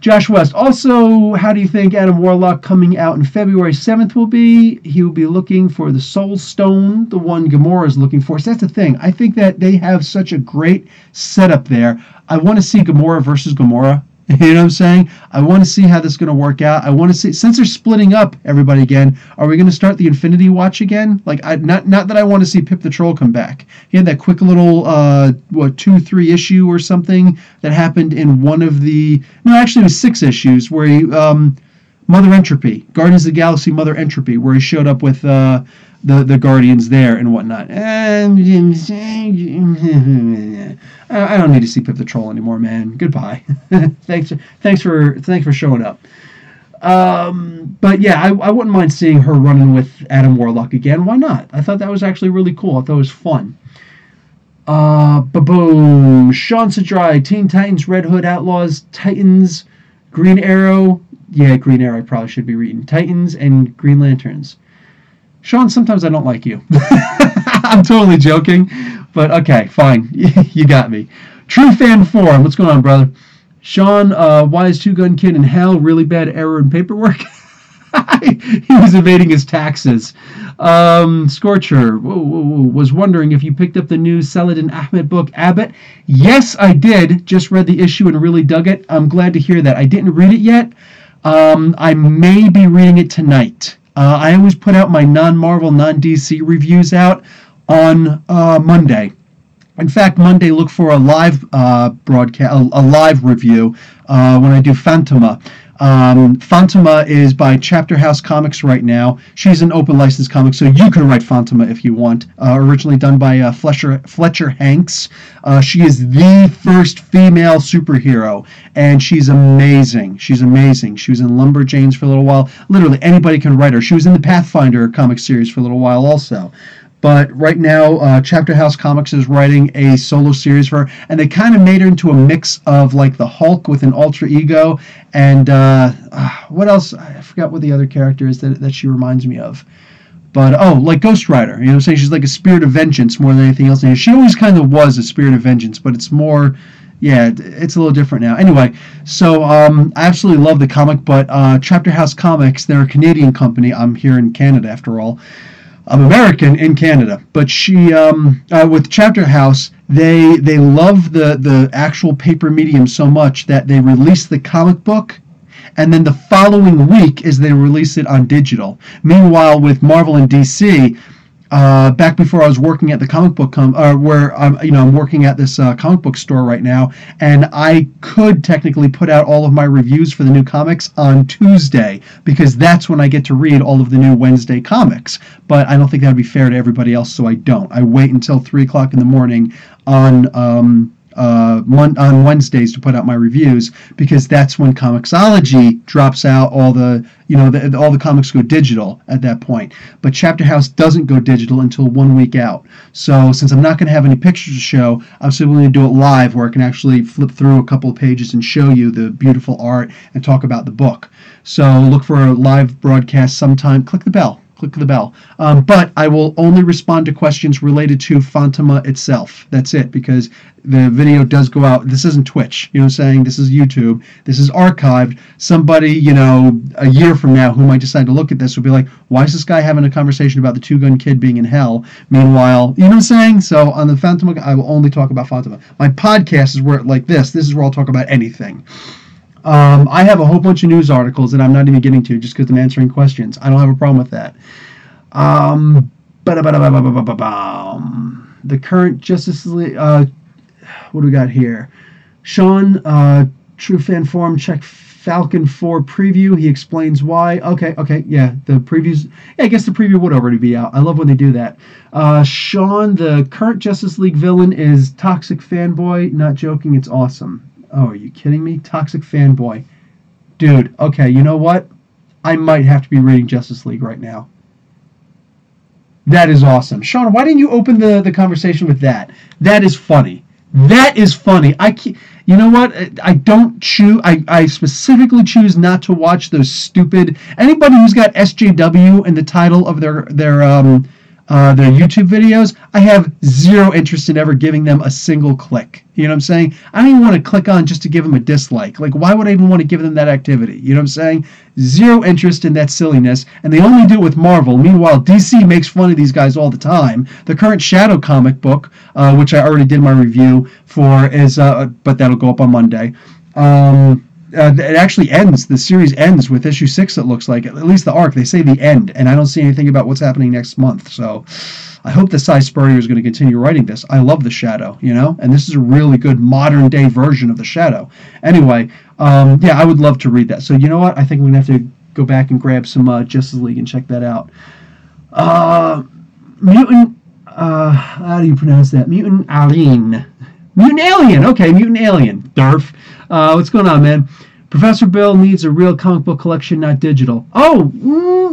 Josh West. Also, how do you think Adam Warlock coming out in February 7th will be? He will be looking for the Soul Stone, the one Gamora is looking for. So that's the thing. I think that they have such a great setup there. I want to see Gamora versus Gamora. You know what I'm saying? I want to see how this is going to work out. I want to see, since they're splitting up everybody again, are we going to start the Infinity Watch again? Like, not that I want to see Pip the Troll come back. He had that quick little 2-3 issue or something that happened in one of the, no, actually it was 6 issues where he Mother Entropy, Guardians of the Galaxy Mother Entropy, where he showed up with the Guardians there and whatnot. And I don't need to see Pip the Troll anymore, man. Goodbye. thanks for showing up. But yeah, I wouldn't mind seeing her running with Adam Warlock again. Why not? I thought that was actually really cool. I thought it was fun. Boom. Sean s.h.i.e.l.d, Teen Titans, Red Hood Outlaws, Titans, Green Arrow. Yeah, Green Arrow I probably should be reading. Titans and Green Lanterns. Sean, sometimes I don't like you. I'm totally joking, but okay, fine. You got me. True Fan Forum. What's going on, brother? Sean, why is Two Gun Kid in hell? Really bad error in paperwork? He was evading his taxes. Scorcher, was wondering if you picked up the new Saladin Ahmed book, Abbott. Yes, I did. Just read the issue and really dug it. I'm glad to hear that. I didn't read it yet. I may be reading it tonight. I always put out my non-Marvel, non-DC reviews out on Monday. In fact, Monday, look for a live broadcast, a live review when I do Phantoma. Phantoma is by Chapter House Comics right now. She's an open license comic, so you can write Phantoma if you want. Originally done by Fletcher Hanks. She is the first female superhero, and she's amazing. She's amazing. She was in Lumberjanes for a little while. Literally, anybody can write her. She was in the Pathfinder comic series for a little while also. But right now, Chapter House Comics is writing a solo series for her, and they kind of made her into a mix of like the Hulk with an alter ego, and what else? I forgot what the other character is that she reminds me of. But, like Ghost Rider, you know what I'm saying? She's like a spirit of vengeance more than anything else. And she always kind of was a spirit of vengeance, but it's more, yeah, it's a little different now. Anyway, so I absolutely love the comic, but Chapter House Comics, they're a Canadian company. I'm here in Canada, after all. I'm American in Canada, but she with Chapter House, they love the actual paper medium so much that they release the comic book, and then the following week is they release it on digital. Meanwhile, with Marvel and DC, back before I was working at the comic book where I'm working at this comic book store right now, and I could technically put out all of my reviews for the new comics on Tuesday because that's when I get to read all of the new Wednesday comics. But I don't think that would be fair to everybody else, so I don't. I wait until 3:00 in the morning on Wednesdays to put out my reviews because that's when Comixology drops out all the all the comics go digital at that point. But Chapter House doesn't go digital until 1 week out. So since I'm not going to have any pictures to show, I'm simply going to do it live where I can actually flip through a couple of pages and show you the beautiful art and talk about the book. So look for a live broadcast sometime. Click the bell. But I will only respond to questions related to Phantoma itself. That's it, because the video does go out. This isn't Twitch, you know what I'm saying? This is YouTube. This is archived. Somebody, a year from now who might decide to look at this will be like, why is this guy having a conversation about the Two-Gun Kid being in hell? Meanwhile, you know what I'm saying? So on the Phantoma, I will only talk about Phantoma. My podcast is where, like this is where I'll talk about anything. I have a whole bunch of news articles that I'm not even getting to just because I'm answering questions. I don't have a problem with that. The current Justice League, what do we got here? Sean, True Fan Forum, check Falcon 4 preview. He explains why. Okay, yeah, the previews, yeah, I guess the preview would already be out. I love when they do that. Sean, the current Justice League villain is Toxic Fanboy. Not joking, it's awesome. Oh, are you kidding me? Toxic Fanboy. Dude, okay, you know what? I might have to be reading Justice League right now. That is awesome. Sean, why didn't you open the conversation with that? That is funny. That is funny. You know what? I specifically choose not to watch those stupid... Anybody who's got SJW in the title of their YouTube videos, I have zero interest in ever giving them a single click. You know what I'm saying? I don't even want to click on just to give them a dislike. Like, why would I even want to give them that activity? You know what I'm saying? Zero interest in that silliness, and they only do it with Marvel. Meanwhile, DC makes fun of these guys all the time. The current Shadow comic book, which I already did my review for, is but that'll go up on Monday. it actually ends. The series ends with issue 6. It looks like, at least the arc. They say the end, and I don't see anything about what's happening next month. So I hope that S.h.i.e.l.d. Spurrier is going to continue writing this. I love the Shadow, and this is a really good modern day version of the Shadow. Anyway, yeah, I would love to read that. So you know what? I think we're going to have to go back and grab some Justice League and check that out. Mutant. How do you pronounce that? Mutant Alien. Mutant Alien. Okay, Mutant Alien. Durf. What's going on, man? Professor Bill needs a real comic book collection, not digital. Oh,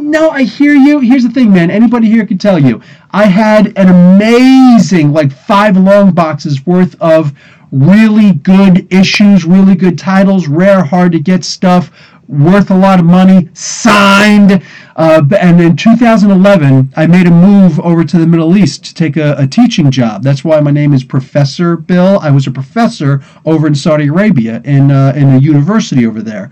no, I hear you. Here's the thing, man. Anybody here can tell you. I had an amazing, 5 long boxes worth of really good issues, really good titles, rare, hard to get stuff, worth a lot of money, signed. And in 2011, I made a move over to the Middle East to take a teaching job. That's why my name is Professor Bill. I was a professor over in Saudi Arabia in a university over there.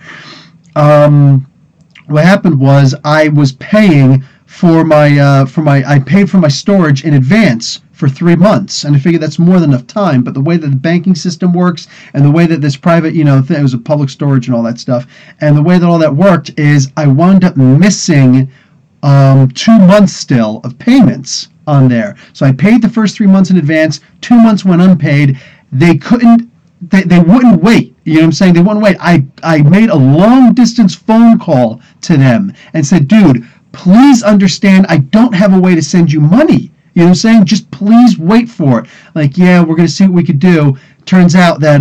What happened was I was paying I paid for my storage in advance for 3 months, and I figured that's more than enough time. But the way that the banking system works, and the way that this private, it was a public storage and all that stuff, and the way that all that worked is I wound up missing 2 months still of payments on there. So I paid the first 3 months in advance. 2 months went unpaid. They wouldn't wait. You know what I'm saying? They wouldn't wait. I made a long distance phone call to them and said, dude, please understand I don't have a way to send you money. You know what I'm saying? Just please wait for it. Yeah, we're going to see what we could do. Turns out that,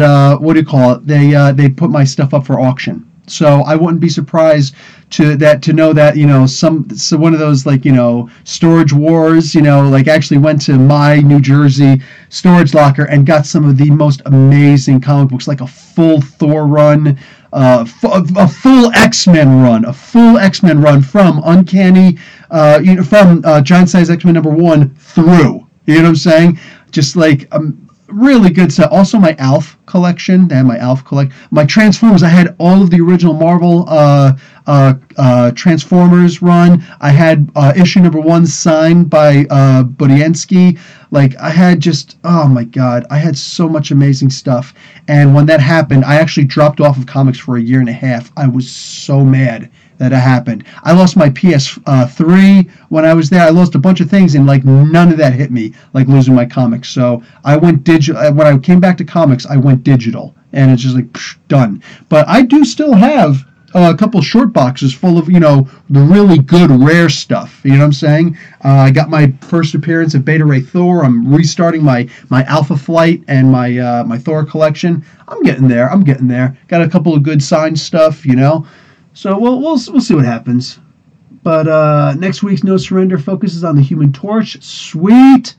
they put my stuff up for auction. So I wouldn't be surprised to know that, one of those, storage wars, actually went to my New Jersey storage locker and got some of the most amazing comic books, like a full Thor run, a full X-Men run from Uncanny, from Giant Size X-Men #1 through. You know what I'm saying? Just really good stuff. Also, my Alf collection. My Transformers. I had all of the original Marvel Transformers run. I had issue #1 signed by Budiansky. I had just, oh my God, I had so much amazing stuff. And when that happened, I actually dropped off of comics for a year and a half. I was so mad that it happened. I lost my PS3 when I was there. I lost a bunch of things, and none of that hit me like losing my comics. So I went digital. When I came back to comics, I went digital, and it's just done. But I do still have a couple short boxes full of, the really good rare stuff. You know what I'm saying? I got my first appearance of Beta Ray Thor. I'm restarting my Alpha Flight and my Thor collection. I'm getting there. Got a couple of good signed stuff, So we'll see what happens. But next week's No Surrender focuses on the Human Torch. Sweet.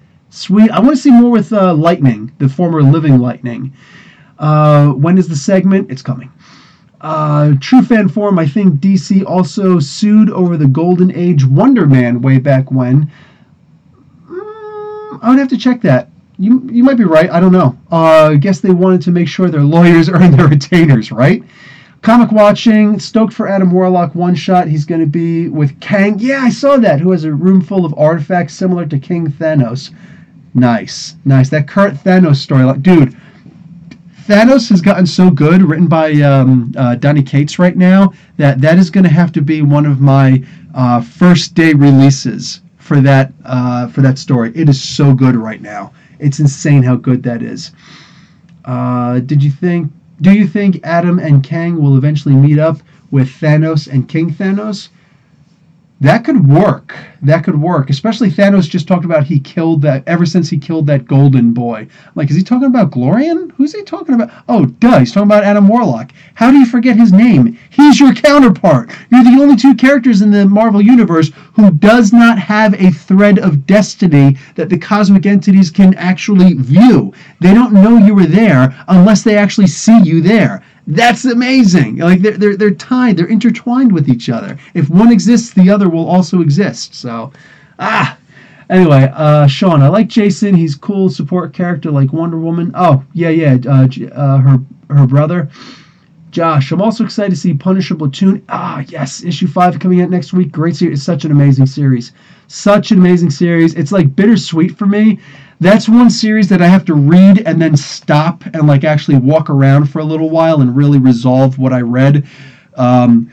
I want to see more with Lightning, the former Living Lightning. When is the segment? It's coming. True fan forum, I think DC also sued over the Golden Age Wonder Man way back when. I would have to check that. You might be right. I don't know. I guess they wanted to make sure their lawyers earn their retainers, right? Comic watching, stoked for Adam Warlock one-shot. He's going to be with Kang. Yeah, I saw that. Who has a room full of artifacts similar to King Thanos. Nice. That current Thanos storyline. Dude, Thanos has gotten so good, written by Donny Cates right now, that is going to have to be one of my first day releases for that story. It is so good right now. It's insane how good that is. Do you think Adam and Kang will eventually meet up with Thanos and King Thanos? That could work. Especially Thanos just talked about ever since he killed that golden boy. Is he talking about Glorian? Who's he talking about? Oh, duh, he's talking about Adam Warlock. How do you forget his name? He's your counterpart. You're the only two characters in the Marvel Universe who does not have a thread of destiny that the cosmic entities can actually view. They don't know you were there unless they actually see you there. That's amazing. They're tied. They're intertwined with each other. If one exists, the other will also exist. So, Anyway, Sean, I like Jason. He's cool support character like Wonder Woman. Oh, yeah. Her brother. Josh, I'm also excited to see Punisher Platoon. Yes, issue 5 coming out next week. Great series. It's such an amazing series. It's bittersweet for me. that's one series that I have to read and then stop and like actually walk around for a little while and really resolve what I read. Um,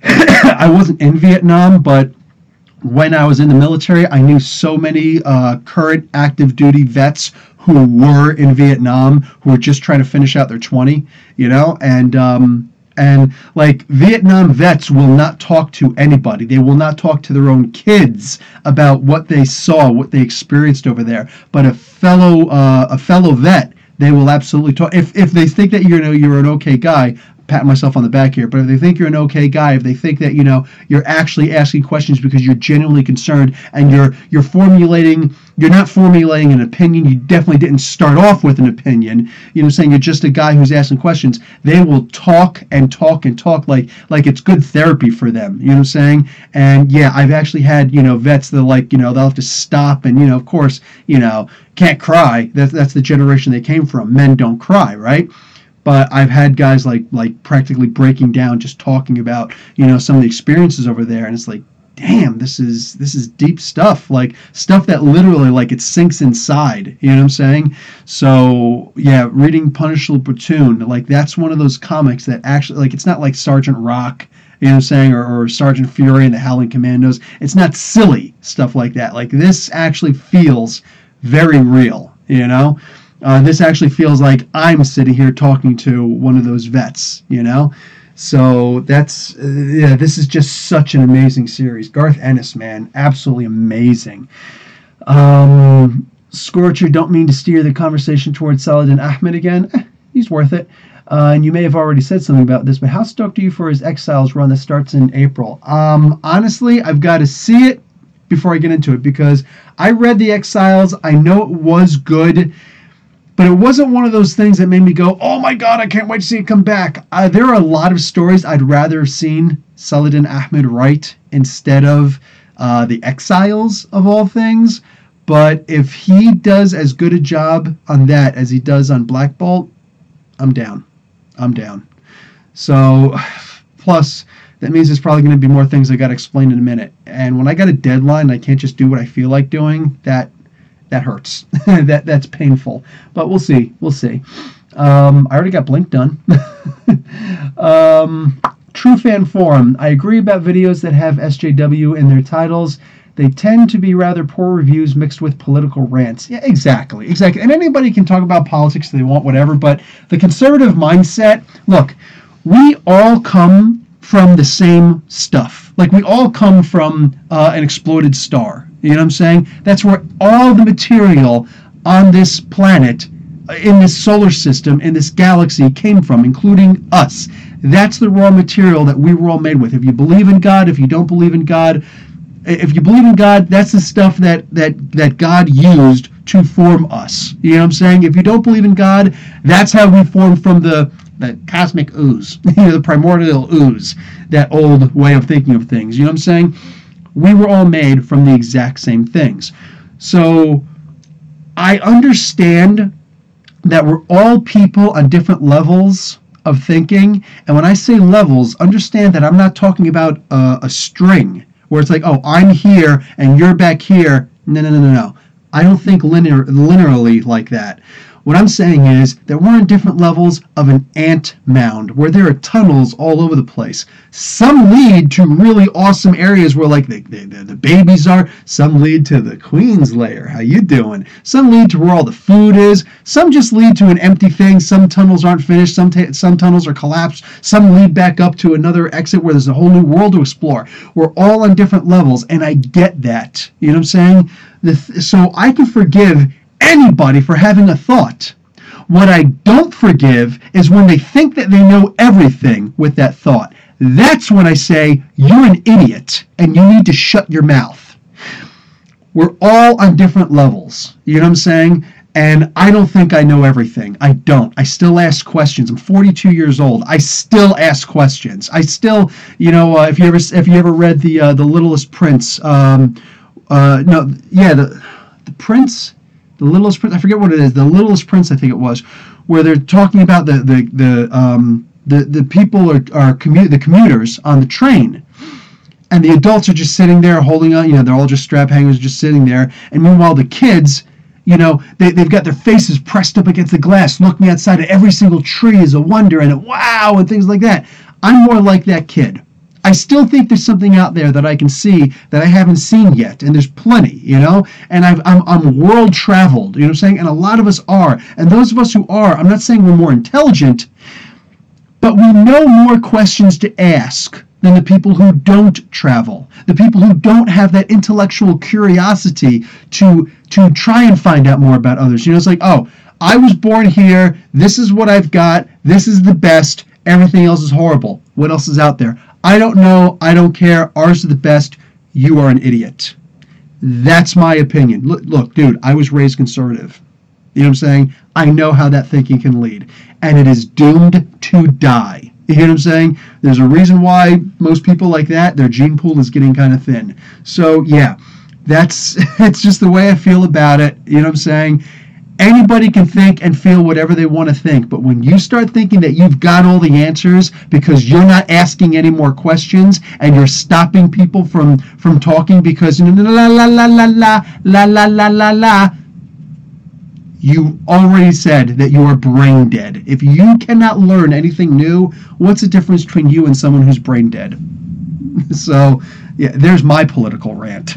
I wasn't in Vietnam, but when I was in the military, I knew so many current active duty vets who were in Vietnam who were just trying to finish out their 20, and like Vietnam vets will not talk to anybody. They will not talk to their own kids about what they saw, what they experienced over there. But a fellow vet, they will absolutely talk. If they think that you're an okay guy, pat myself on the back here, but if they think you're an okay guy, if they think that you're actually asking questions because you're genuinely concerned and you're not formulating an opinion, you definitely didn't start off with an opinion, saying you're just a guy who's asking questions, they will talk and talk and talk like it's good therapy for them, you know what I'm saying? And yeah, I've actually had vets that they'll have to stop and of course can't cry. That's the generation they came from. Men don't cry, right? But I've had guys like practically breaking down, just talking about some of the experiences over there, and it's like, damn, this is deep stuff, like stuff that literally like it sinks inside. You know what I'm saying? So yeah, reading Punisher Platoon, like that's one of those comics that actually like it's not like Sergeant Rock. You know what I'm saying? Or Sergeant Fury and the Howling Commandos. It's not silly stuff like that. Like this actually feels very real. This actually feels like I'm sitting here talking to one of those vets, So that's, this is just such an amazing series. Garth Ennis, man, absolutely amazing. Scorcher, don't mean to steer the conversation towards Saladin Ahmed again. He's worth it. And you may have already said something about this, but how stoked are you for his Exiles run that starts in April? Honestly, I've got to see it before I get into it, because I read the Exiles. I know it was good, but it wasn't one of those things that made me go, oh my God, I can't wait to see it come back. There are a lot of stories I'd rather have seen Saladin Ahmed write instead of the Exiles of all things. But if he does as good a job on that as he does on Black Bolt, I'm down. So, plus, that means there's probably going to be more things I got to explain in a minute. And when I got a deadline, I can't just do what I feel like doing. That hurts. That's painful. But we'll see. I already got Blink done. True Fan Forum. I agree about videos that have SJW in their titles. They tend to be rather poor reviews mixed with political rants. Yeah, exactly. And anybody can talk about politics if they want, whatever. But the conservative mindset, look, we all come from the same stuff. Like we all come from an exploded star. You know what I'm saying? That's where all the material on this planet, in this solar system, in this galaxy came from, including us. That's the raw material that we were all made with. If you believe in God, if you don't believe in God, if you believe in God, that's the stuff that God used to form us. You know what I'm saying? If you don't believe in God, that's how we formed from the cosmic ooze, the primordial ooze, that old way of thinking of things. You know what I'm saying? We were all made from the exact same things. So I understand that we're all people on different levels of thinking. And when I say levels, understand that I'm not talking about a string where it's like, oh, I'm here and you're back here. No. I don't think linearly like that. What I'm saying is that we're in different levels of an ant mound where there are tunnels all over the place. Some lead to really awesome areas where like the babies are. Some lead to the queen's lair. How you doing? Some lead to where all the food is. Some just lead to an empty thing. Some tunnels aren't finished. Some tunnels are collapsed. Some lead back up to another exit where there's a whole new world to explore. We're all on different levels, and I get that. You know what I'm saying? So I can forgive anybody for having a thought. What I don't forgive is when they think that they know everything with that thought. That's when I say, you're an idiot and you need to shut your mouth. We're all on different levels. You know what I'm saying? And I don't think I know everything. I don't. I still ask questions. I'm 42 years old. I still ask questions. I still, if you ever read the Littlest Prince, the Prince. The Littlest Prince, I forget what it is. The Littlest Prince, I think it was, where they're talking about the people are the commuters on the train, and the adults are just sitting there holding on. They're all just strap hangers, just sitting there. And meanwhile, the kids, they've got their faces pressed up against the glass, looking outside, and every single tree is a wonder and a wow and things like that. I'm more like that kid. I still think there's something out there that I can see that I haven't seen yet, and there's plenty, and I'm world traveled, you know what I'm saying? And a lot of us are, and those of us who are, I'm not saying we're more intelligent, but we know more questions to ask than the people who don't travel, the people who don't have that intellectual curiosity to try and find out more about others. It's like, oh, I was born here, this is what I've got, this is the best, everything else is horrible. What else is out there? I don't know, I don't care, ours are the best, you are an idiot. That's my opinion. Look, dude, I was raised conservative. You know what I'm saying? I know how that thinking can lead. And it is doomed to die. You know what I'm saying? There's a reason why most people like that, their gene pool is getting kind of thin. So, yeah, it's just the way I feel about it. You know what I'm saying? Anybody can think and feel whatever they want to think, but when you start thinking that you've got all the answers because you're not asking any more questions and you're stopping people from talking because la la la la la la la la la la, you already said that you are brain dead. If you cannot learn anything new, what's the difference between you and someone who's brain dead? So, yeah, there's my political rant.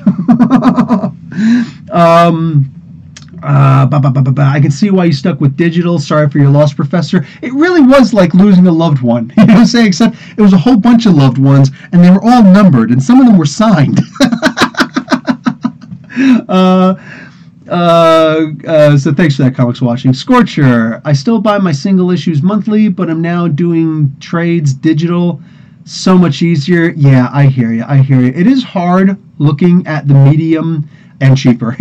I can see why you stuck with digital. Sorry for your loss, Professor. It really was like losing a loved one. You know what I'm saying? Except it was a whole bunch of loved ones, and they were all numbered, and some of them were signed. So thanks for that, Comics Watching. Scorcher, I still buy my single issues monthly, but I'm now doing trades digital. So much easier. Yeah, I hear you. It is hard looking at the medium and cheaper.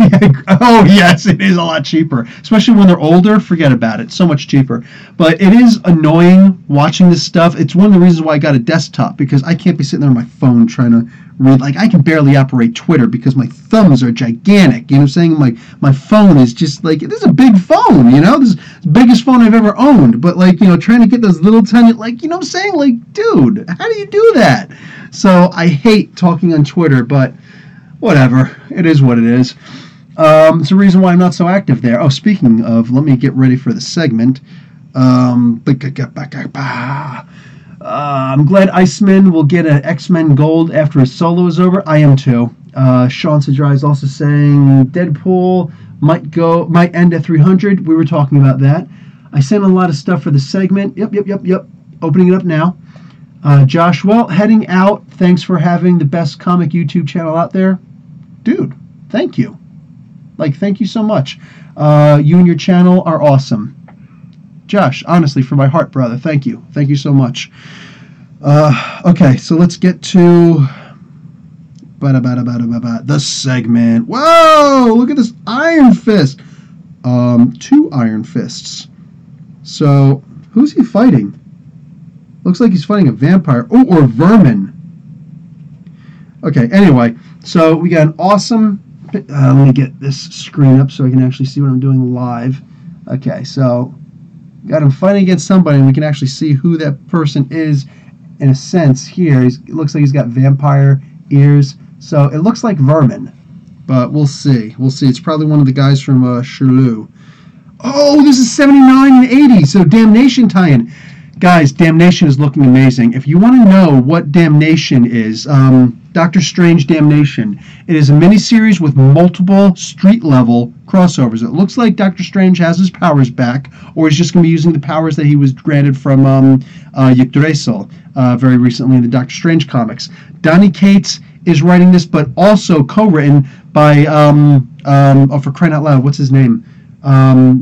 Oh, yes, it is a lot cheaper. Especially when they're older, forget about it. So much cheaper. But it is annoying watching this stuff. It's one of the reasons why I got a desktop, because I can't be sitting there on my phone trying to read. Like, I can barely operate Twitter because my thumbs are gigantic. You know what I'm saying? My phone is just like, this is a big phone, This is the biggest phone I've ever owned. But, like, trying to get those little tiny, like, you know what I'm saying? Like, dude, how do you do that? So I hate talking on Twitter, but whatever. It is what it is. It's the reason why I'm not so active there. Oh, speaking of, let me get ready for the segment. I'm glad Iceman will get an X-Men Gold after his solo is over. I am too. Sean Sajai is also saying Deadpool might end at 300. We were talking about that. I sent a lot of stuff for the segment. Yep. Opening it up now. Josh, well, heading out. Thanks for having the best comic YouTube channel out there. Dude, thank you. Thank you so much. You and your channel are awesome. Josh, honestly, from my heart, brother, thank you. Thank you so much. Okay, so let's get to the segment. Whoa, look at this Iron Fist. 2 Iron Fists. So, who's he fighting? Looks like he's fighting a vampire. Oh, or vermin. Okay, anyway, so we got an awesome... let me get this screen up so I can actually see what I'm doing live. Okay, so got him fighting against somebody, and we can actually see who that person is in a sense here. It looks like he's got vampire ears, so it looks like vermin, but we'll see. It's probably one of the guys from s.h.i.e.l.d. Oh, this is 79 and 80, so Damnation tie-in. Guys, Damnation is looking amazing. If you want to know what Damnation is, Doctor Strange Damnation. It is a miniseries with multiple street-level crossovers. It looks like Doctor Strange has his powers back, or he's just going to be using the powers that he was granted from s.h.i.e.l.d. Very recently in the Doctor Strange comics. Donny Cates is writing this, but also co-written by, for crying out loud, what's his name?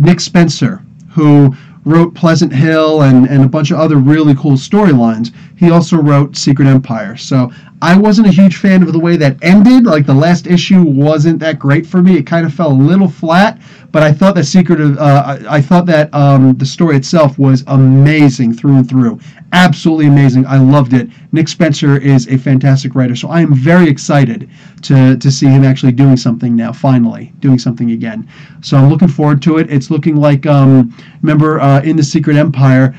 Nick Spencer, who wrote Pleasant Hill and a bunch of other really cool storylines. He also wrote Secret Empire. So I wasn't a huge fan of the way that ended. Like, the last issue wasn't that great for me. It kind of fell a little flat, but I thought that the story itself was amazing through and through. Absolutely amazing. I loved it. Nick Spencer is a fantastic writer, so I am very excited to see him actually doing something now, finally, doing something again. So I'm looking forward to it. It's looking like, remember in the Secret Empire,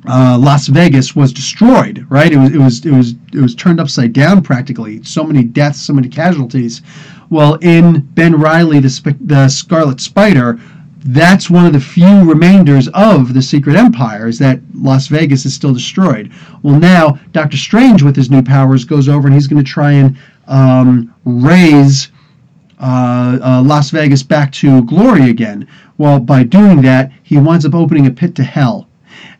Las Vegas was destroyed, right? It was turned upside down practically. So many deaths, so many casualties. Well, in Ben Reilly, the Scarlet Spider, that's one of the few remainders of the Secret Empire, is that Las Vegas is still destroyed. Well, now Doctor Strange, with his new powers, goes over and he's going to try and raise Las Vegas back to glory again. Well, by doing that, he winds up opening a pit to hell,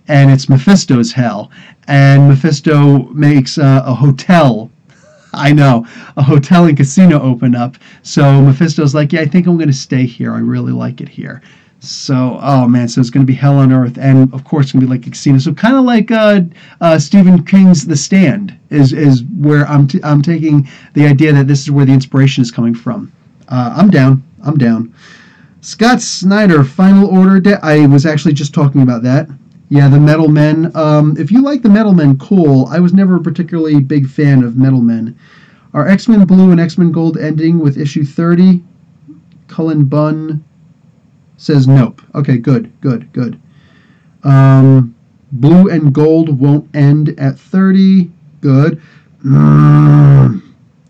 and it's Mephisto's hell. And Mephisto makes a hotel. I know, a hotel and casino open up. So Mephisto's like, yeah, I think I'm going to stay here. I really like it here. So, oh man, so it's going to be hell on earth, and of course it's going to be like a casino. So kind of like Stephen King's The Stand is where I'm taking the idea that this is where the inspiration is coming from. I'm down. Scott Snyder, Final Order. I was actually just talking about that. Yeah, the Metal Men. If you like the Metal Men, cool. I was never a particularly big fan of Metal Men. Are X-Men Blue and X-Men Gold ending with issue 30? Cullen Bunn says nope. Okay, good. Blue and Gold won't end at 30. Good.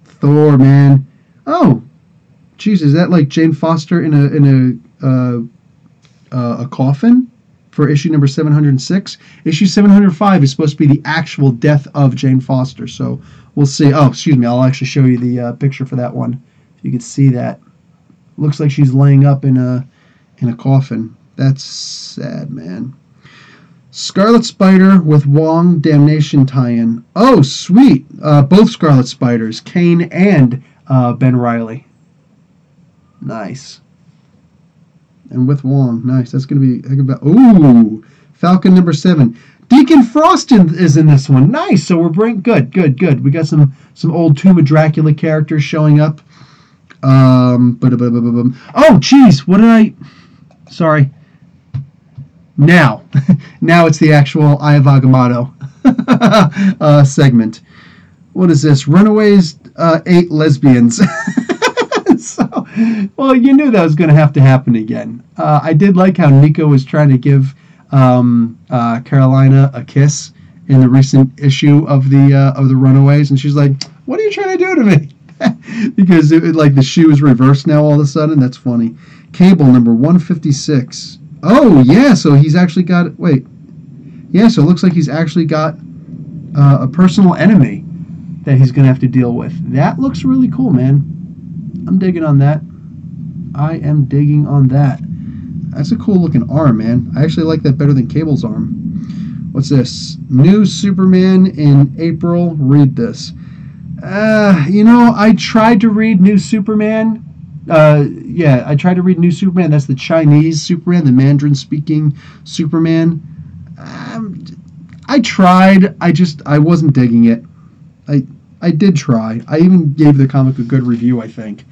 Thor, man. Oh, jeez, is that like Jane Foster in a coffin for issue number 706? Issue 705 is supposed to be the actual death of Jane Foster, so we'll see. Oh, excuse me, I'll actually show you the picture for that one. If you can see that. Looks like she's laying up in a coffin. That's sad, man. Scarlet Spider with Wong Damnation tie-in. Oh, sweet. Both Scarlet Spiders, Kane and Ben Reilly. Nice. And with Wong. Nice. That's going to be... Ooh! Falcon number 7. Deacon Frost is in this one. Nice. So we're bringing... Good. We got some old Tomb of Dracula characters showing up. Oh, jeez. What did I... Sorry. Now it's the actual Eye of Agamotto segment. What is this? Runaways 8 lesbians. So, well, you knew that was going to have to happen again. I did like how Nico was trying to give Carolina a kiss in the recent issue of the Runaways, and she's like, "What are you trying to do to me?" Because like the shoe is reversed now all of a sudden. That's funny. Cable number 156. Oh yeah, so he's actually got. Wait, yeah, so it looks like he's actually got a personal enemy that he's going to have to deal with. That looks really cool, man. I'm digging on that. I am digging on that. That's a cool looking arm, man. I actually like that better than Cable's arm. What's this? New Superman in April. Read this. I tried to read New Superman. I tried to read New Superman. That's the Chinese Superman, the Mandarin-speaking Superman. I tried. I wasn't digging it. I did try. I even gave the comic a good review, I think,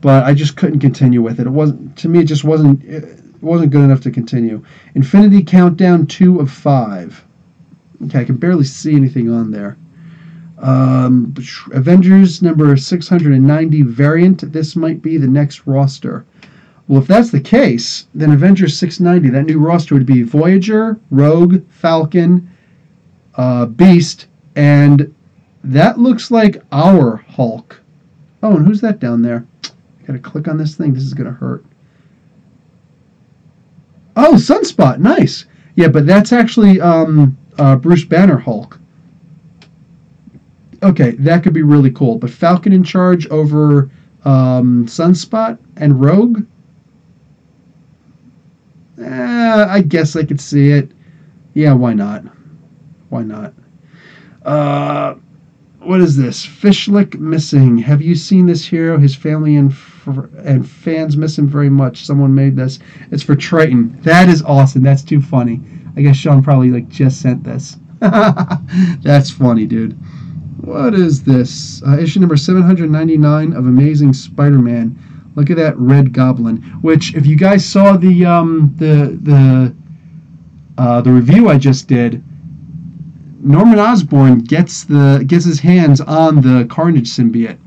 but I just couldn't continue with it. It wasn't, to me. It just wasn't. It wasn't good enough to continue. Infinity Countdown 2 of 5. Okay, I can barely see anything on there. Avengers number 690 variant. This might be the next roster. Well, if that's the case, then Avengers 690, that new roster would be Voyager, Rogue, Falcon, Beast, and that looks like our Hulk. Oh, and who's that down there? I gotta click on this thing. This is gonna hurt. Oh, Sunspot. Nice. Yeah, but that's actually Bruce Banner Hulk. Okay, that could be really cool. But Falcon in charge over Sunspot and Rogue? I guess I could see it. Yeah, why not? Why not? What is this? Fishlick missing. Have you seen this hero? His family and fans miss him very much. Someone made this. It's for Triton. That is awesome. That's too funny. I guess Sean probably just sent this. That's funny, dude. What is this? Issue number 799 of Amazing Spider-Man. Look at that Red Goblin. Which, if you guys saw the review I just did, Norman Osborn gets his hands on the Carnage symbiote.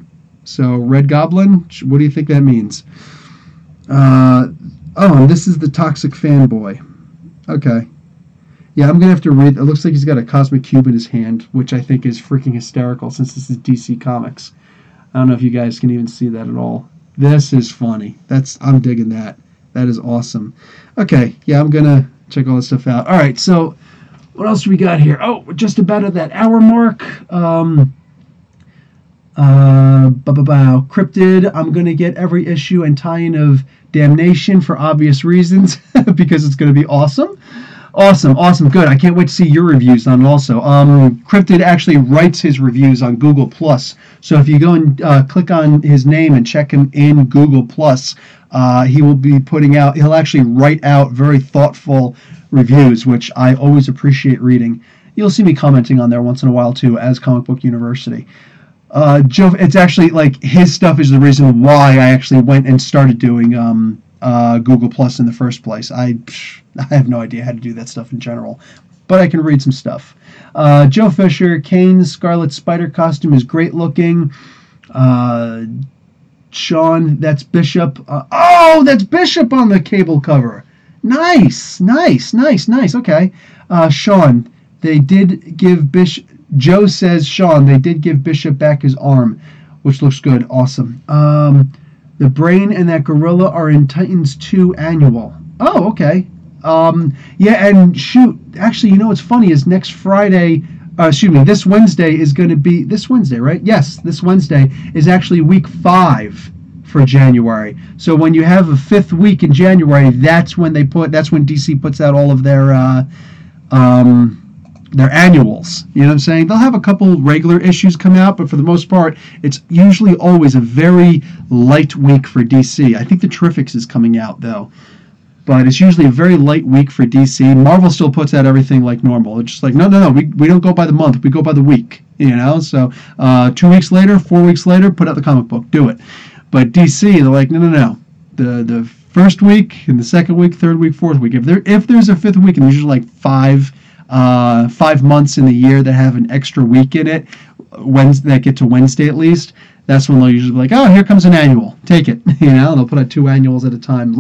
So Red Goblin, what do you think that means? And this is the Toxic Fanboy. Okay. Yeah, I'm going to have to read. It looks like he's got a cosmic cube in his hand, which I think is freaking hysterical since this is DC Comics. I don't know if you guys can even see that at all. This is funny. I'm digging that. That is awesome. Okay, yeah, I'm gonna check all this stuff out. All right, so what else do we got here? Oh, we're just about at that hour mark. Cryptid. I'm gonna get every issue and tie-in of Damnation for obvious reasons because it's gonna be awesome. Awesome, good. I can't wait to see your reviews on it also. Cryptid actually writes his reviews on Google Plus, so if you go and click on his name and check him in Google Plus, he will be he'll actually write out very thoughtful reviews, which I always appreciate reading. You'll see me commenting on there once in a while too, as Comic Book University. Joe, it's actually like his stuff is the reason why I actually went and started doing Google Plus in the first place. I have no idea how to do that stuff in general, but I can read some stuff. Joe Fisher, Kane's Scarlet Spider costume is great looking. Sean, that's Bishop. That's Bishop on the Cable cover. Nice. Okay. Sean, they did give Bishop. Joe says, Sean, they did give Bishop back his arm, which looks good. Awesome. The Brain and that gorilla are in Titans 2 annual. Oh, okay. Yeah, and shoot, actually, you know what's funny is this Wednesday is going to be, this Wednesday, right? Yes, this Wednesday is actually week 5 for January. So when you have a 5th week in January, that's when DC puts out all of their annuals. You know what I'm saying? They'll have a couple regular issues come out, but for the most part, it's usually always a very light week for DC. I think the Terrifics is coming out, though. But it's usually a very light week for DC. Marvel still puts out everything like normal. It's just like, no, we don't go by the month. We go by the week, you know? So 2 weeks later, 4 weeks later, put out the comic book. Do it. But DC, they're like, no. The first week, and the second week, third week, fourth week. If there's a 5th week, and there's usually like 5 months in the year that have an extra week in it, that get to Wednesday at least, that's when they'll usually be like, oh, here comes an annual. Take it. You know, they'll put out 2 annuals at a time.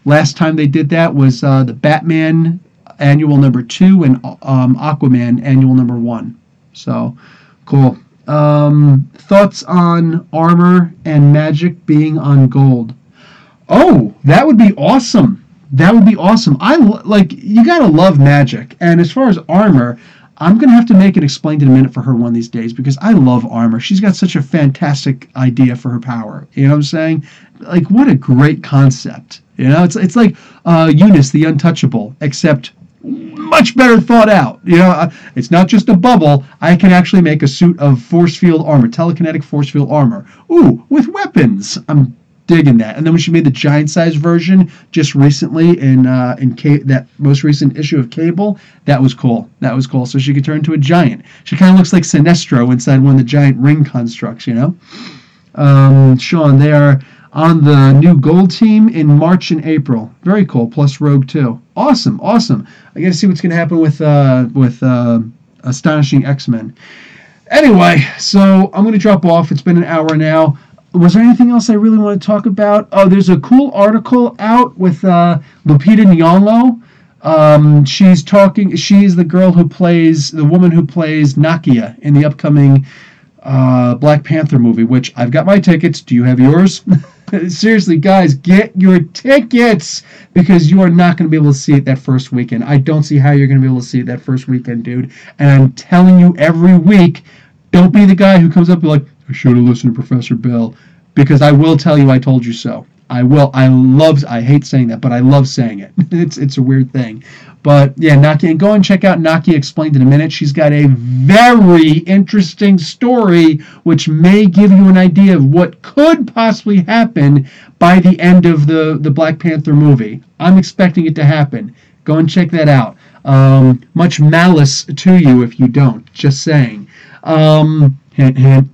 Last time they did that was the Batman annual number 2 and Aquaman annual number 1. So, cool. Thoughts on armor and magic being on gold? Oh, that would be awesome. You gotta love magic. And as far as armor, I'm gonna have to make an explained in a minute for her one of these days because I love armor. She's got such a fantastic idea for her power. You know what I'm saying? Like, what a great concept. You know, it's like Eunice the Untouchable, except much better thought out. You know, it's not just a bubble. I can actually make a suit of force field armor, telekinetic force field armor. Ooh, with weapons. I'm digging that. And then when she made the giant size version just recently in that most recent issue of Cable, that was cool. So she could turn into a giant. She kind of looks like Sinestro inside one of the giant ring constructs, you know. Sean, they are on the new Gold team in March and April. Very cool. Plus Rogue too. Awesome. I got to see what's going to happen with Astonishing X-Men. Anyway, so I'm going to drop off. It's been an hour now. Was there anything else I really want to talk about? Oh, there's a cool article out with Lupita Nyong'o. She's the woman who plays Nakia in the upcoming Black Panther movie, which I've got my tickets. Do you have yours? Seriously, guys, get your tickets because you are not going to be able to see it that first weekend. I don't see how you're going to be able to see it that first weekend, dude. And I'm telling you every week, don't be the guy who comes up and be like, I should have listened to Professor Bell, because I will tell you I told you so. I will. I hate saying that, but I love saying it. It's a weird thing. But yeah, Nakia, and go and check out Nakia Explained in a minute. She's got a very interesting story, which may give you an idea of what could possibly happen by the end of the Black Panther movie. I'm expecting it to happen. Go and check that out. Much malice to you if you don't. Just saying. Hint, hint.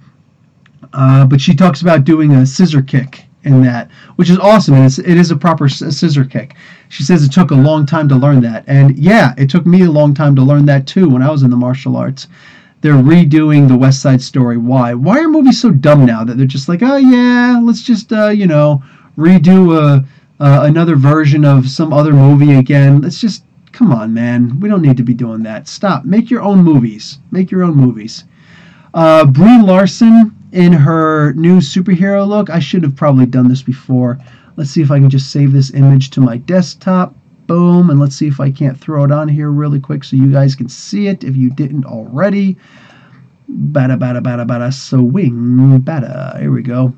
But she talks about doing a scissor kick in that, which is awesome. And it is a proper scissor kick. She says it took a long time to learn that. And yeah, it took me a long time to learn that too when I was in the martial arts. They're redoing the West Side Story. Why? Why are movies so dumb now that they're just like, oh yeah, let's just, redo another version of some other movie again. Let's just, come on, man. We don't need to be doing that. Stop. Make your own movies. Brie Larson in her new superhero look. I should have probably done this before. Let's see if I can just save this image to my desktop. Boom. And let's see if I can't throw it on here really quick so you guys can see it if you didn't already. Bada, bada, bada, bada, swing, bada. Here we go.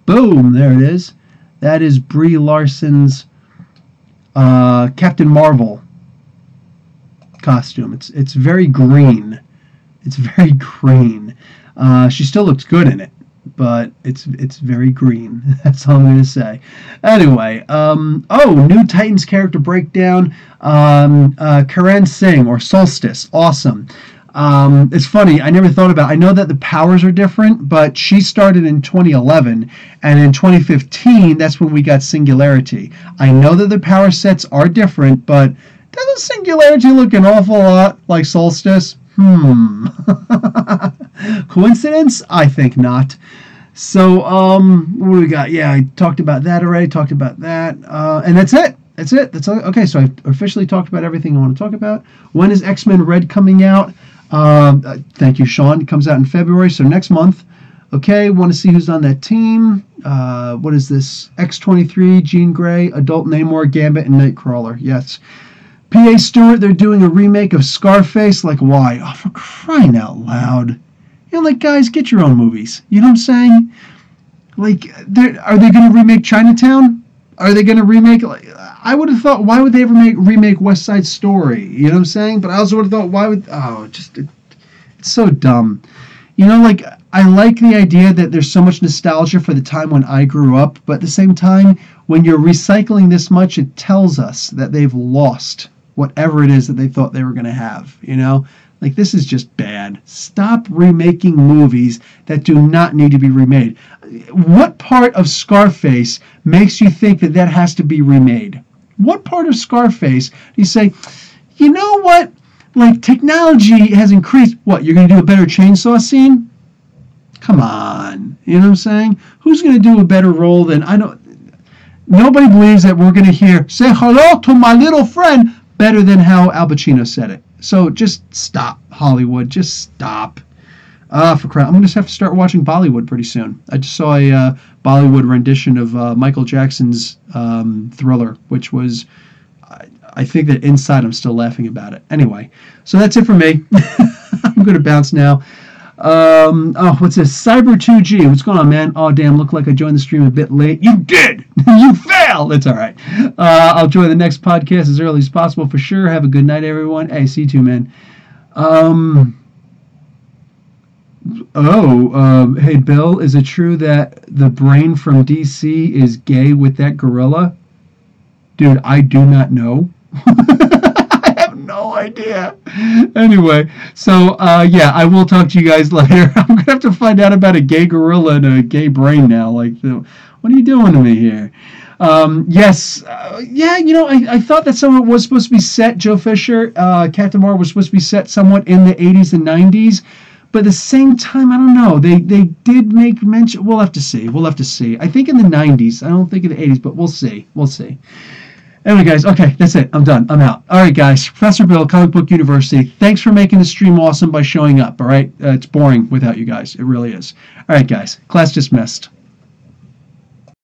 Boom. There it is. That is Brie Larson's Captain Marvel costume. It's very green. It's very green. She still looks good in it, but it's very green. That's all I'm going to say. Anyway, new Titans character breakdown. Karen Singh, or Solstice. Awesome. It's funny, I never thought about it. I know that the powers are different, but she started in 2011, and in 2015, that's when we got Singularity. I know that the power sets are different, but doesn't Singularity look an awful lot like Solstice? Coincidence? I think not. So, what do we got? Yeah, I talked about that already, talked about that, and that's it. That's all. Okay, so I've officially talked about everything I want to talk about. When is X-Men Red coming out? Thank you, Sean. It comes out in February, so next month. Okay, want to see who's on that team. What is this? X-23, Jean Grey, Adult Namor, Gambit, and Nightcrawler. Yes. P.A. Stewart, they're doing a remake of Scarface. Like, why? Oh, for crying out loud. Guys, get your own movies. You know what I'm saying? Like, are they going to remake Chinatown? Are they going to remake... I would have thought, why would they ever remake West Side Story? You know what I'm saying? But I also would have thought, why would... it's so dumb. I like the idea that there's so much nostalgia for the time when I grew up, but at the same time, when you're recycling this much, it tells us that they've lost whatever it is that they thought they were going to have, This is just bad. Stop remaking movies that do not need to be remade. What part of Scarface makes you think that that has to be remade? What part of Scarface do you say, you know what? Technology has increased. What, you're going to do a better chainsaw scene? Come on. You know what I'm saying? Who's going to do a better role than... Nobody believes that we're going to hear, say hello to my little friend, better than how Al Pacino said it. So just stop, Hollywood. Just stop. For crap. I'm going to have to start watching Bollywood pretty soon. I just saw a Bollywood rendition of Michael Jackson's Thriller, which was... I think that inside I'm still laughing about it. Anyway, so that's it for me. I'm going to bounce now. What's this? Cyber 2G. What's going on, man? Oh, damn, look like I joined the stream a bit late. You did! You failed! It's all right. I'll join the next podcast as early as possible for sure. Have a good night, everyone. Hey, see you too, man. Hey, Bill, is it true that the brain from DC is gay with that gorilla? Dude, I do not know. I have no idea. Anyway, so, I will talk to you guys later. I'm going to have to find out about a gay gorilla and a gay brain now. What are you doing to me here? Yes. I thought that some of it was supposed to be set, Joe Fisher, Captain Marvel was supposed to be set somewhat in the 80s and 90s. But at the same time, I don't know. They did make mention. We'll have to see. I think in the 90s. I don't think in the 80s, but we'll see. Anyway, guys, okay, that's it. I'm done. I'm out. All right, guys. Professor Bill, Comic Book University. Thanks for making the stream awesome by showing up, all right? It's boring without you guys. It really is. All right, guys. Class dismissed.